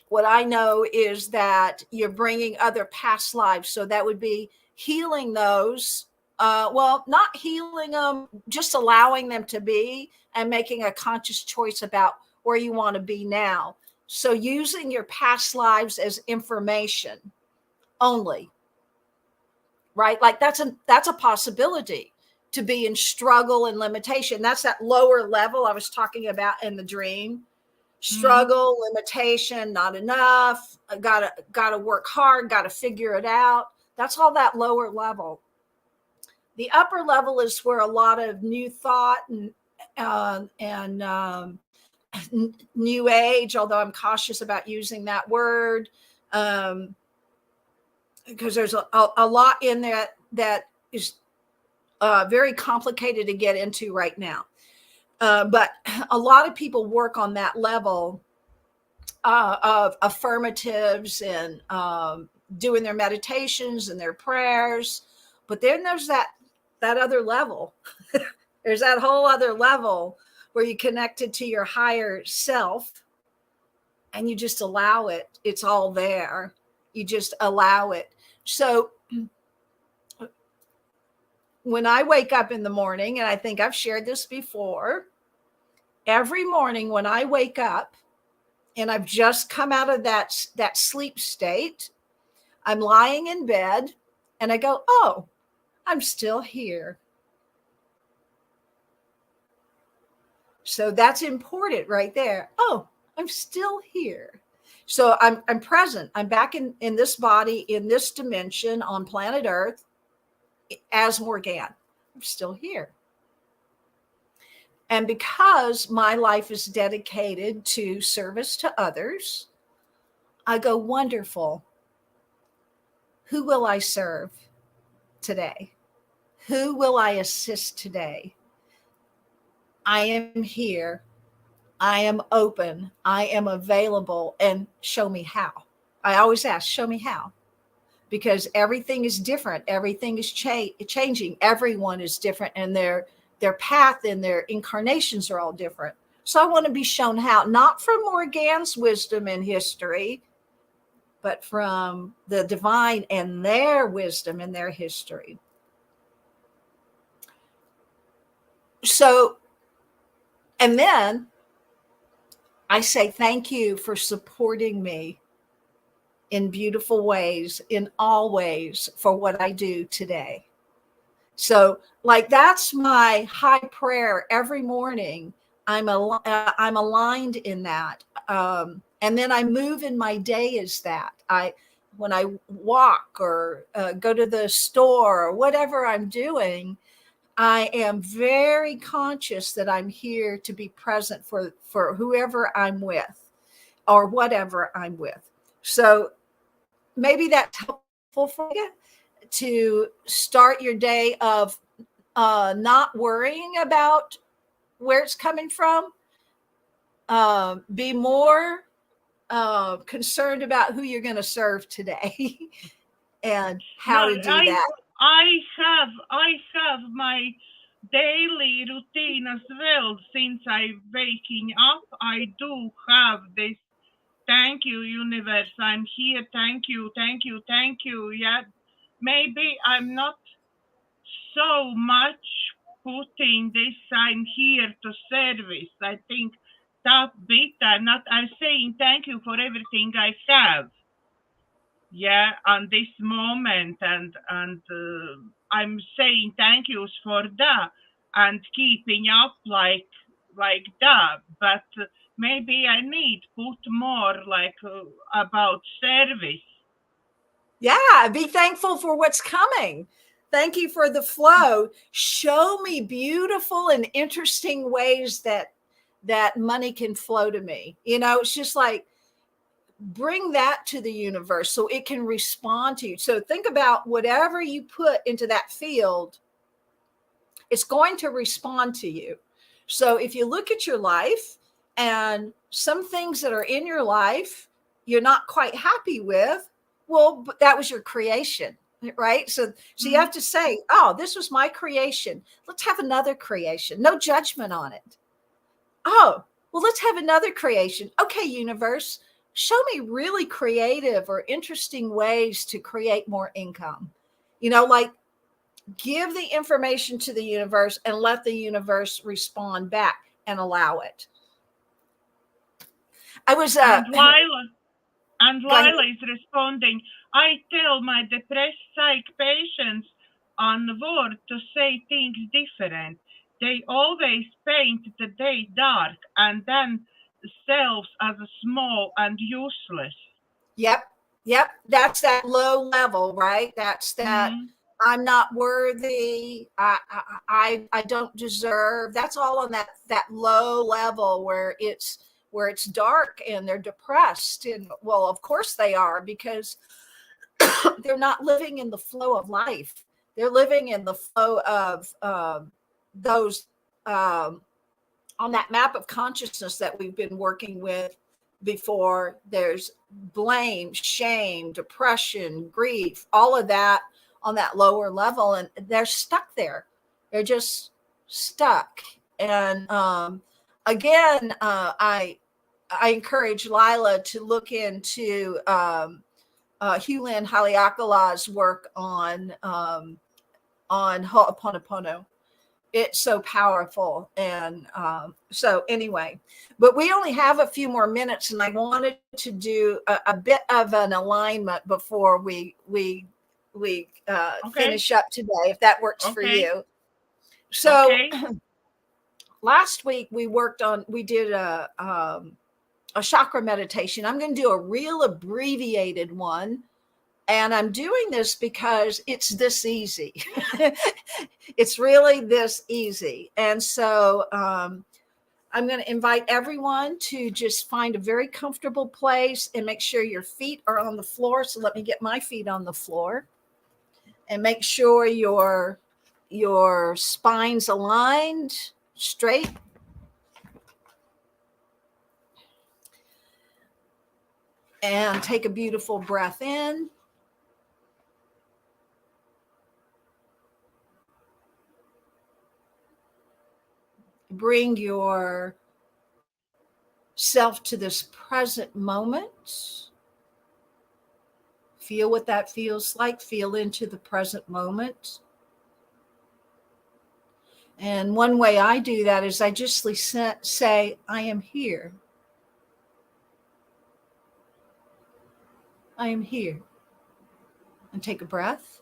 what I know is that you're bringing other past lives. So that would be healing those. Well, not healing them, just allowing them to be and making a conscious choice about where you want to be now. So using your past lives as information only, right? Like that's a possibility, to be in struggle and limitation. That's that lower level I was talking about in the dream. Struggle, limitation, not enough, gotta work hard, gotta figure it out. That's all that lower level. The upper level is where a lot of new thought and new age, although I'm cautious about using that word, because there's a lot in that is very complicated to get into right now. But a lot of people work on that level of affirmatives and doing their meditations and their prayers. But then there's that other level. There's that whole other level where you connected to your higher self and you just allow it. It's all there. You just allow it. So when I wake up in the morning, and I think I've shared this before, every morning when I wake up and I've just come out of that sleep state, I'm lying in bed and I go, oh, I'm still here. So that's important right there. Oh, I'm still here. So I'm present. I'm back in this body, in this dimension on planet Earth as Morganne. I'm still here. And because my life is dedicated to service to others, I go, wonderful. Who will I serve today? Who will I assist today? I am here. I am open. I am available, and show me how. I always ask, show me how, because everything is different. Everything is changing. Everyone is different, and their path and their incarnations are all different. So I want to be shown how, not from Morganne's wisdom and history, but from the divine and their wisdom and their history. So, and then I say, thank you for supporting me in beautiful ways, in all ways, for what I do today. So, like, that's my high prayer every morning. I'm aligned in that. And then I move in my day as that. When I walk or go to the store or whatever I'm doing, I am very conscious that I'm here to be present for whoever I'm with or whatever I'm with. So maybe that's helpful for you to start your day of not worrying about where it's coming from. Be more concerned about who you're going to serve today and how to do that. I have my daily routine as well. Since I'm waking up, I do have this. Thank you, universe. I'm here. Thank you, thank you, thank you. Yeah, maybe I'm not so much putting this. I'm here to service. I think that bit. I'm saying thank you for everything I have. Yeah, on this moment, and I'm saying thank yous for that and keeping up like that. But maybe I need put more like about service. Yeah, be thankful for what's coming. Thank you for the flow. Show me beautiful and interesting ways that money can flow to me. It's just like, bring that to the universe so it can respond to you. So think about whatever you put into that field, it's going to respond to you. So if you look at your life and some things that are in your life you're not quite happy with, well, that was your creation, right? So you have to say, oh, this was my creation. Let's have another creation. No judgment on it. Oh, well, let's have another creation. Okay, universe, show me really creative or interesting ways to create more income. Like, give the information to the universe and let the universe respond back and allow it. I was and Lila is responding. I tell my depressed psych patients on word to say things different. They always paint the day dark and then themselves as small and useless. Yep. That's that low level, right? That's that. I'm not worthy. I don't deserve. That's all on that low level where it's dark and they're depressed. And well, of course they are, because they're not living in the flow of life. They're living in the flow of those on that map of consciousness that we've been working with before. There's blame, shame, depression, grief, all of that on that lower level, and they're stuck there. They're just stuck. And again, I encourage Lila to look into Hewlin Haleakala's work on Ho'oponopono. It's so powerful. And so anyway, but we only have a few more minutes, and I wanted to do a bit of an alignment before we finish up today, if that works for you. So last week we did a chakra meditation. I'm going to do a real abbreviated one. And I'm doing this because it's this easy. It's really this easy. And so I'm going to invite everyone to just find a very comfortable place and make sure your feet are on the floor. So let me get my feet on the floor, and make sure your spine's aligned straight. And take a beautiful breath in. Bring your self to this present moment. Feel what that feels like. Feel into the present moment. And one way I do that is I just say, I am here. I am here. And take a breath.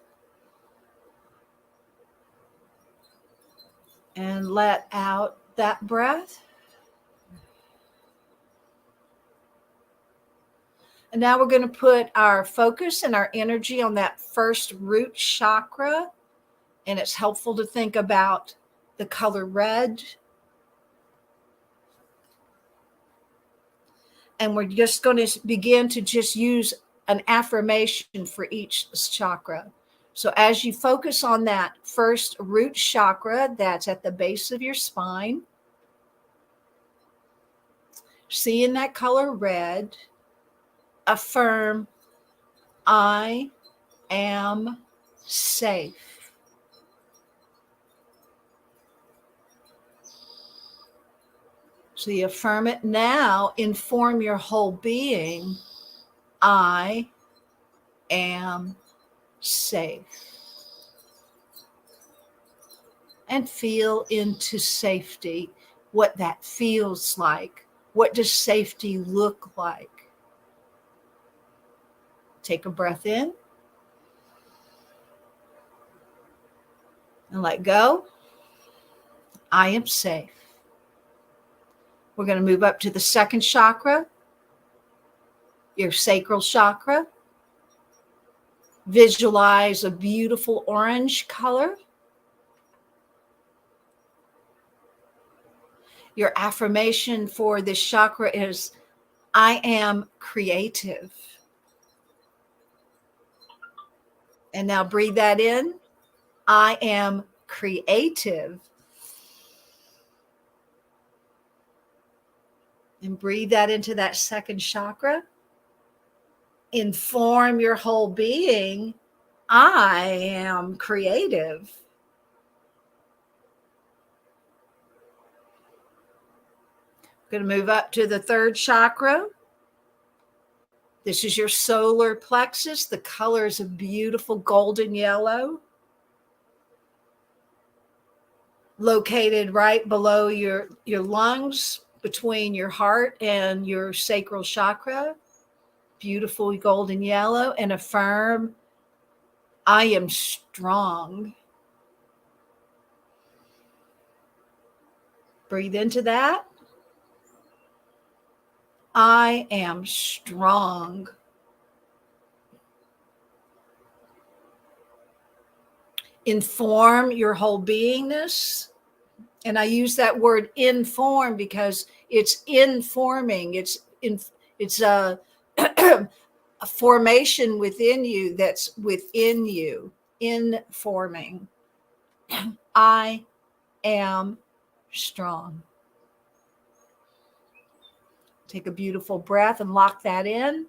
And let out that breath. And now we're going to put our focus and our energy on that first root chakra. And it's helpful to think about the color red. And we're just going to begin to just use an affirmation for each chakra. So as you focus on that first root chakra that's at the base of your spine, seeing that color red, affirm, I am safe. So you affirm it now, inform your whole being, I am safe. And feel into safety, what that feels like. What does safety look like? Take a breath in and let go. I am safe. We're going to move up to the second chakra, your sacral chakra. Visualize a beautiful orange color. Your affirmation for this chakra is, I am creative. And now breathe that in. I am creative. And breathe that into that second chakra. Inform your whole being, I am creative. Going to move up to the third chakra. This is your solar plexus. The color is a beautiful golden yellow. Located right below your lungs, between your heart and your sacral chakra. Beautiful golden yellow. And affirm, I am strong. Breathe into that. I am strong. Inform your whole beingness. And I use that word inform because it's informing. It's a, a formation within you that's within you, informing. I am strong. Take a beautiful breath and lock that in.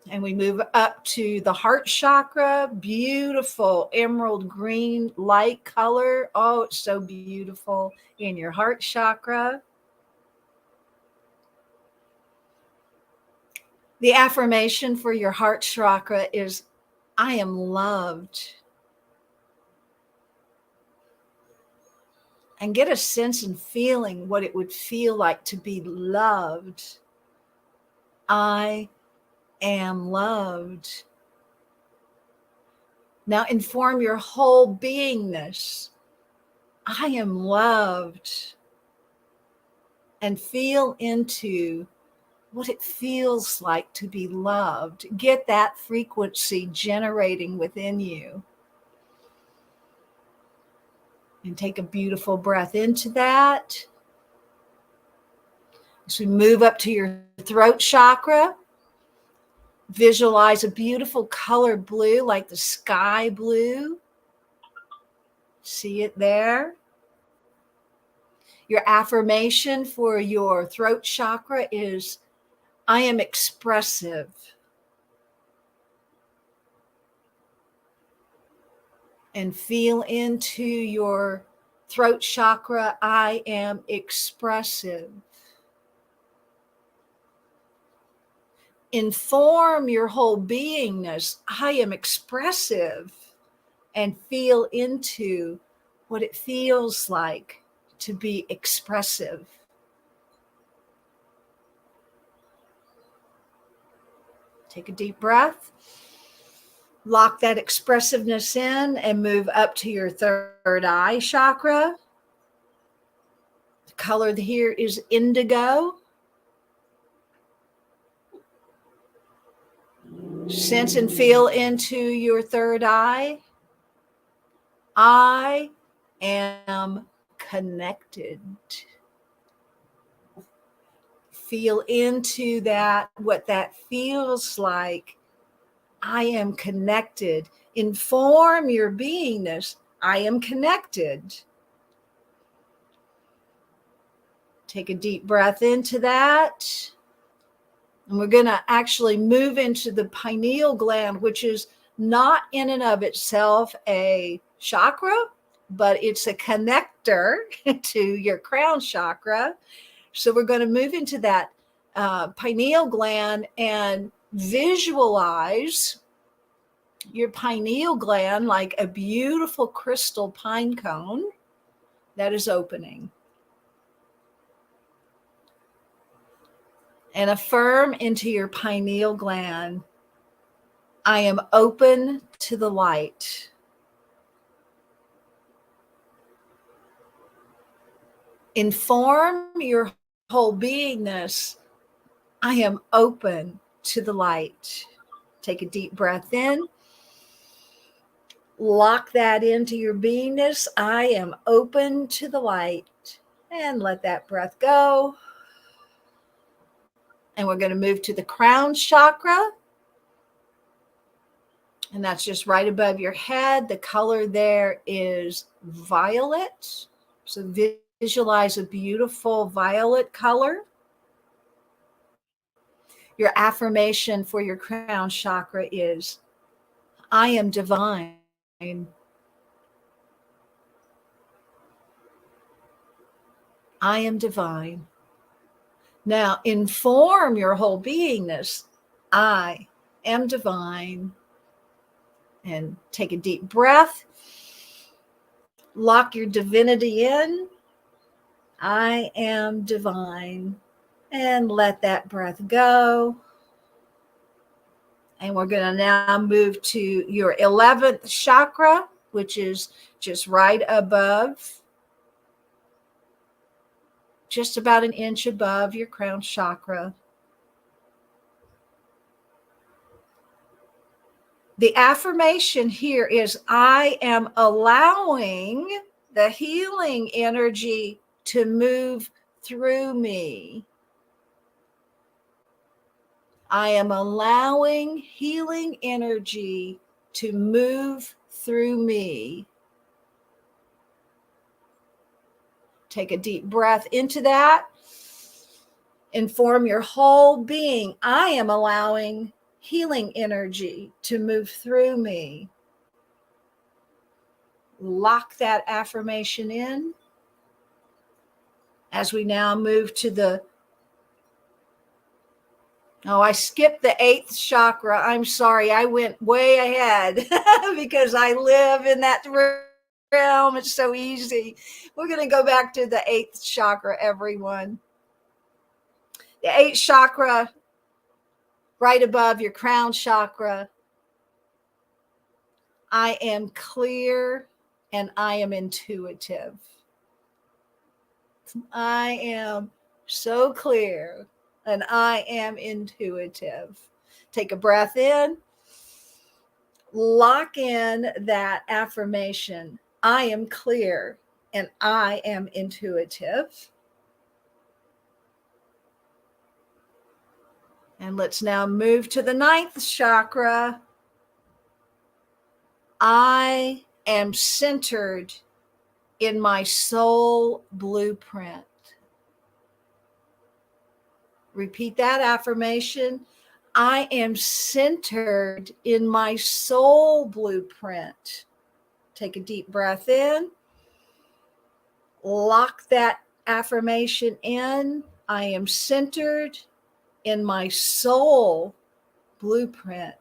And we move up to the heart chakra. Beautiful emerald green light color. Oh, it's so beautiful in your heart chakra. The affirmation for your heart chakra is, I am loved. And get a sense and feeling what it would feel like to be loved. I am loved. Now inform your whole beingness. I am loved. And feel into what it feels like to be loved. Get that frequency generating within you. And take a beautiful breath into that. As we move up to your throat chakra, visualize a beautiful color blue, like the sky blue. See it there? Your affirmation for your throat chakra is, I am expressive. And feel into your throat chakra, I am expressive. Inform your whole beingness, I am expressive. And feel into what it feels like to be expressive. Take a deep breath. Lock that expressiveness in and move up to your third eye chakra. The color here is indigo. Sense and feel into your third eye. I am connected. Feel into that, what that feels like. I am connected. Inform your beingness. I am connected. Take a deep breath into that. And we're going to actually move into the pineal gland, which is not in and of itself a chakra, but it's a connector to your crown chakra. So we're going to move into that pineal gland and visualize your pineal gland like a beautiful crystal pine cone that is opening. And affirm into your pineal gland, I am open to the light. Inform your whole beingness, I am open to the light. Take a deep breath in. Lock that into your beingness. I am open to the light. And let that breath go. And we're going to move to the crown chakra. And that's just right above your head. The color there is violet. So visualize a beautiful violet color. Your affirmation for your crown chakra is, I am divine. I am divine. Now inform your whole beingness. I am divine. And take a deep breath. Lock your divinity in. I am divine. And let that breath go. And we're going to now move to your 11th chakra, which is just right above, just about an inch above your crown chakra. The affirmation here is, I am allowing the healing energy to move through me. I am allowing healing energy to move through me. Take a deep breath into that. Inform your whole being. I am allowing healing energy to move through me. Lock that affirmation in. As we now move to I skipped the 8th chakra. I'm sorry. I went way ahead because I live in that realm. It's so easy. We're going to go back to the 8th chakra, everyone. The 8th chakra, right above your crown chakra. I am clear and I am intuitive. I am so clear and I am intuitive. Take a breath in. Lock in that affirmation. I am clear and I am intuitive. And let's now move to the 9th chakra. I am centered in my soul blueprint. Repeat that affirmation. I am centered in my soul blueprint. Take a deep breath in. Lock that affirmation in. I am centered in my soul blueprint.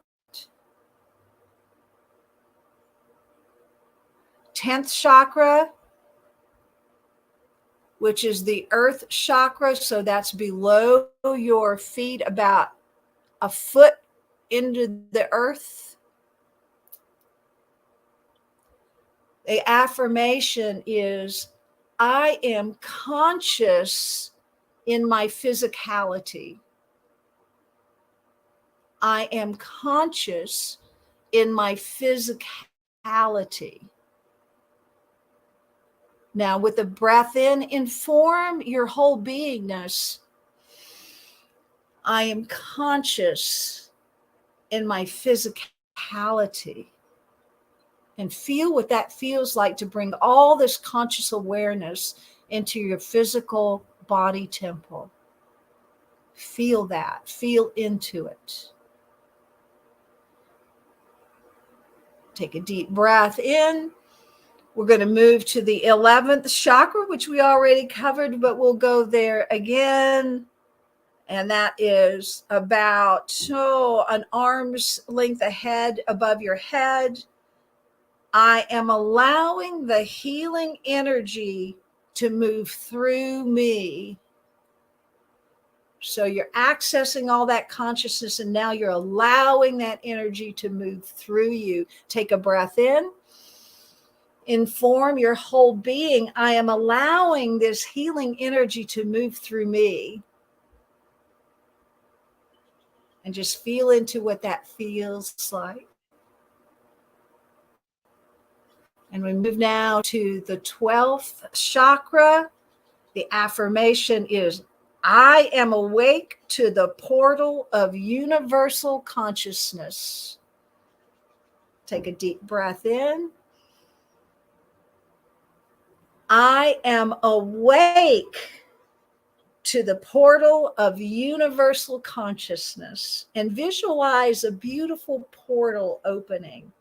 10th chakra, which is the earth chakra. So that's below your feet, about a foot into the earth. The affirmation is, I am conscious in my physicality. I am conscious in my physicality. Now, with the breath in, inform your whole beingness. I am conscious in my physicality. And feel what that feels like to bring all this conscious awareness into your physical body temple. Feel that. Feel into it. Take a deep breath in. We're going to move to the 11th chakra, which we already covered, but we'll go there again. And that is about an arm's length ahead above your head. I am allowing the healing energy to move through me. So you're accessing all that consciousness, and now you're allowing that energy to move through you. Take a breath in. Inform your whole being. I am allowing this healing energy to move through me. And just feel into what that feels like. And we move now to the 12th chakra. The affirmation is, I am awake to the portal of universal consciousness. Take a deep breath in. I am awake to the portal of universal consciousness, and visualize a beautiful portal opening.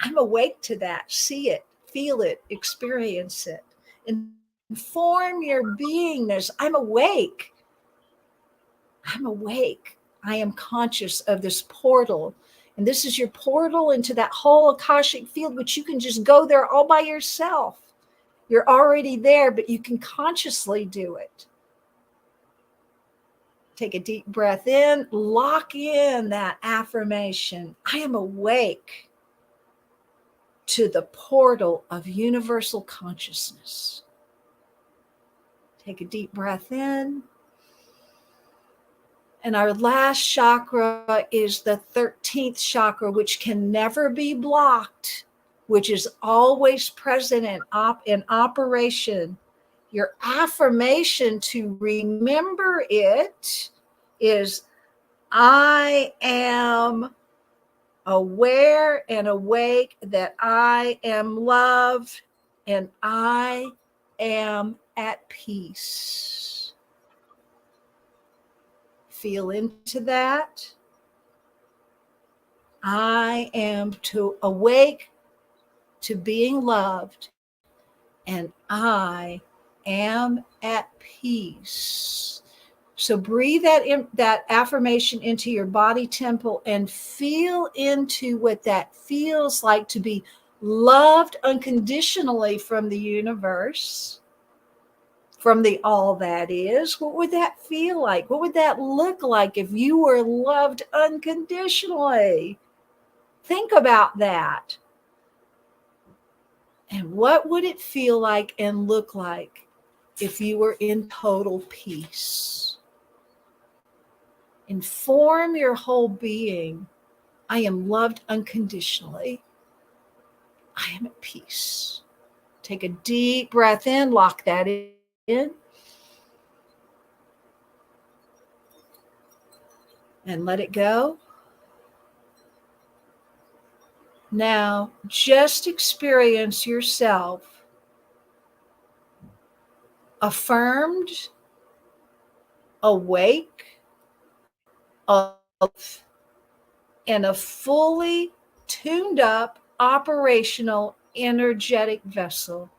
I'm awake to that. See it, feel it, experience it. Inform your beingness. I'm awake. I'm awake. I am conscious of this portal. And this is your portal into that whole Akashic field, which you can just go there all by yourself. You're already there, but you can consciously do it. Take a deep breath in, lock in that affirmation. I am awake to the portal of universal consciousness. Take a deep breath in. And our last chakra is the 13th chakra, which can never be blocked, which is always present in operation. Your affirmation to remember it is, I am aware and awake that I am loved and I am at peace. Feel into that. I am to awake to being loved and I am at peace. So breathe that affirmation into your body temple and feel into what that feels like to be loved unconditionally from the universe, from the all that is. What would that feel like? What would that look like if you were loved unconditionally? Think about that. And what would it feel like and look like if you were in total peace? Inform your whole being. I am loved unconditionally. I am at peace. Take a deep breath in, lock that in. And let it go. Now, just experience yourself affirmed, awake, and a fully tuned up, operational, energetic vessel.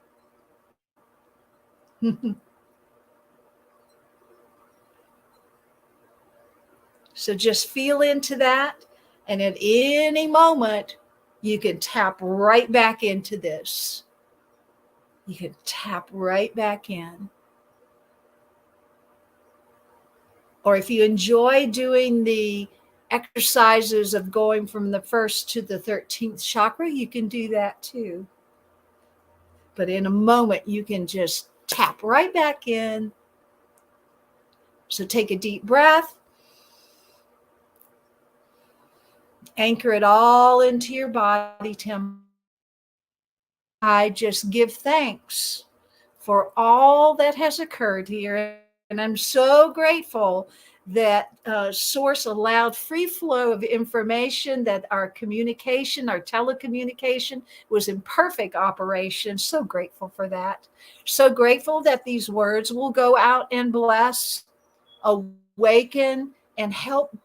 So just feel into that. And at any moment, you can tap right back into this. You can tap right back in. Or if you enjoy doing the exercises of going from the 1st to the 13th chakra, you can do that too. But in a moment, you can just tap right back in. So take a deep breath. Anchor it all into your body temple. I just give thanks for all that has occurred here. And I'm so grateful that Source allowed free flow of information, that our communication, our telecommunication was in perfect operation. So grateful for that. So grateful that these words will go out and bless, awaken, and help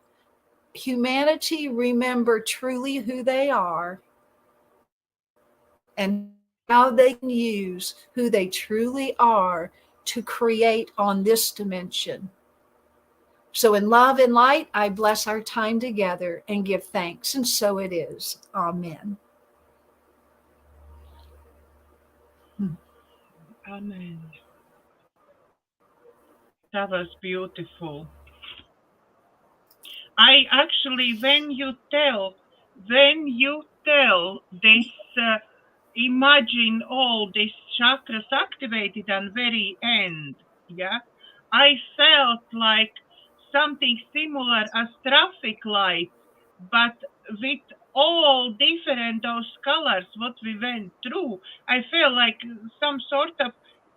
humanity remember truly who they are and how they can use who they truly are to create on this dimension. So in love and light, I bless our time together and give thanks. And so it is. Amen. Amen. That was beautiful. I actually, when you tell this, imagine all these chakras activated and very end, yeah, I felt like something similar as traffic lights, but with all different those colors what we went through. I feel like some sort of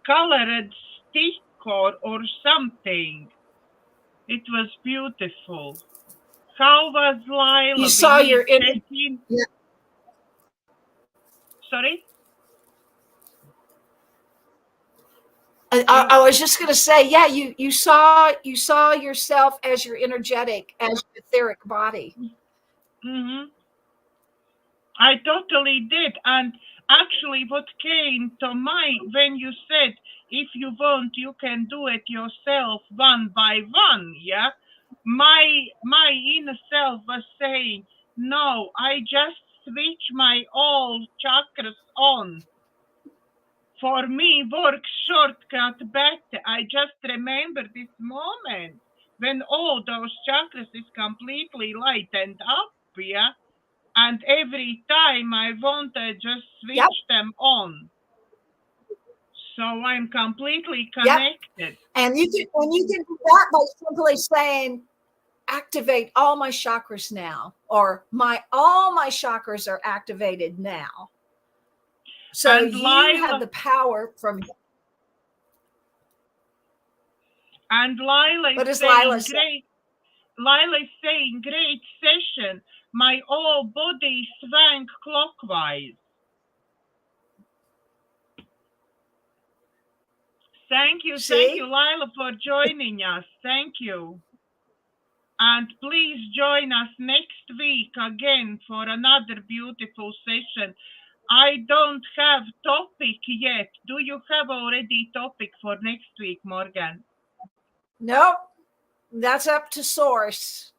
colored stick or something. It was beautiful. How was Lila? You We saw need your inner. check-in. Yeah. Sorry? I was just going to say, yeah, you saw yourself as your energetic, as your etheric body. Mm-hmm. I totally did. And actually, what came to mind when you said, if you want, you can do it yourself one by one. Yeah. My inner self was saying, no, I just switch my all chakras on. For me, works shortcut better. I just remember this moment when all those chakras is completely lightened up. Yeah. And every time I want to just switch Yep. them on. So I'm completely Yep. connected. And you can do that by simply saying, activate all my chakras now, or all my chakras are activated now. So And you have Lila, the power from. and Lila What is does Lila saying say? great. Lila is saying great session. My whole body swung clockwise. Thank you, Lila, for joining us. Thank you. And please join us next week again for another beautiful session. I don't have topic yet. Do you have already topic for next week, Morganne? Nope. That's up to Source.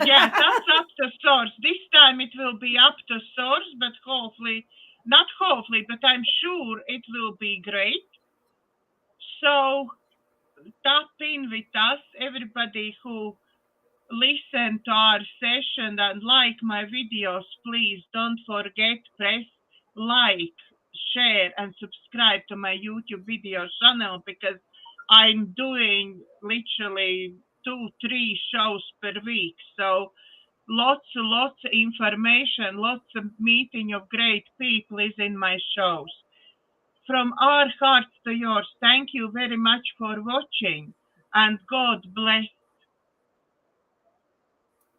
Yeah, that's up to Source. This time it will be up to Source, but not hopefully, but I'm sure it will be great. So tap in with us, everybody who listen to our session and like my videos. Please don't forget, press like, share, and subscribe to my YouTube video channel, because I'm doing literally 2-3 shows per week. So lots of information, lots of meeting of great people is in my shows. From our hearts to yours, thank you very much for watching, and God bless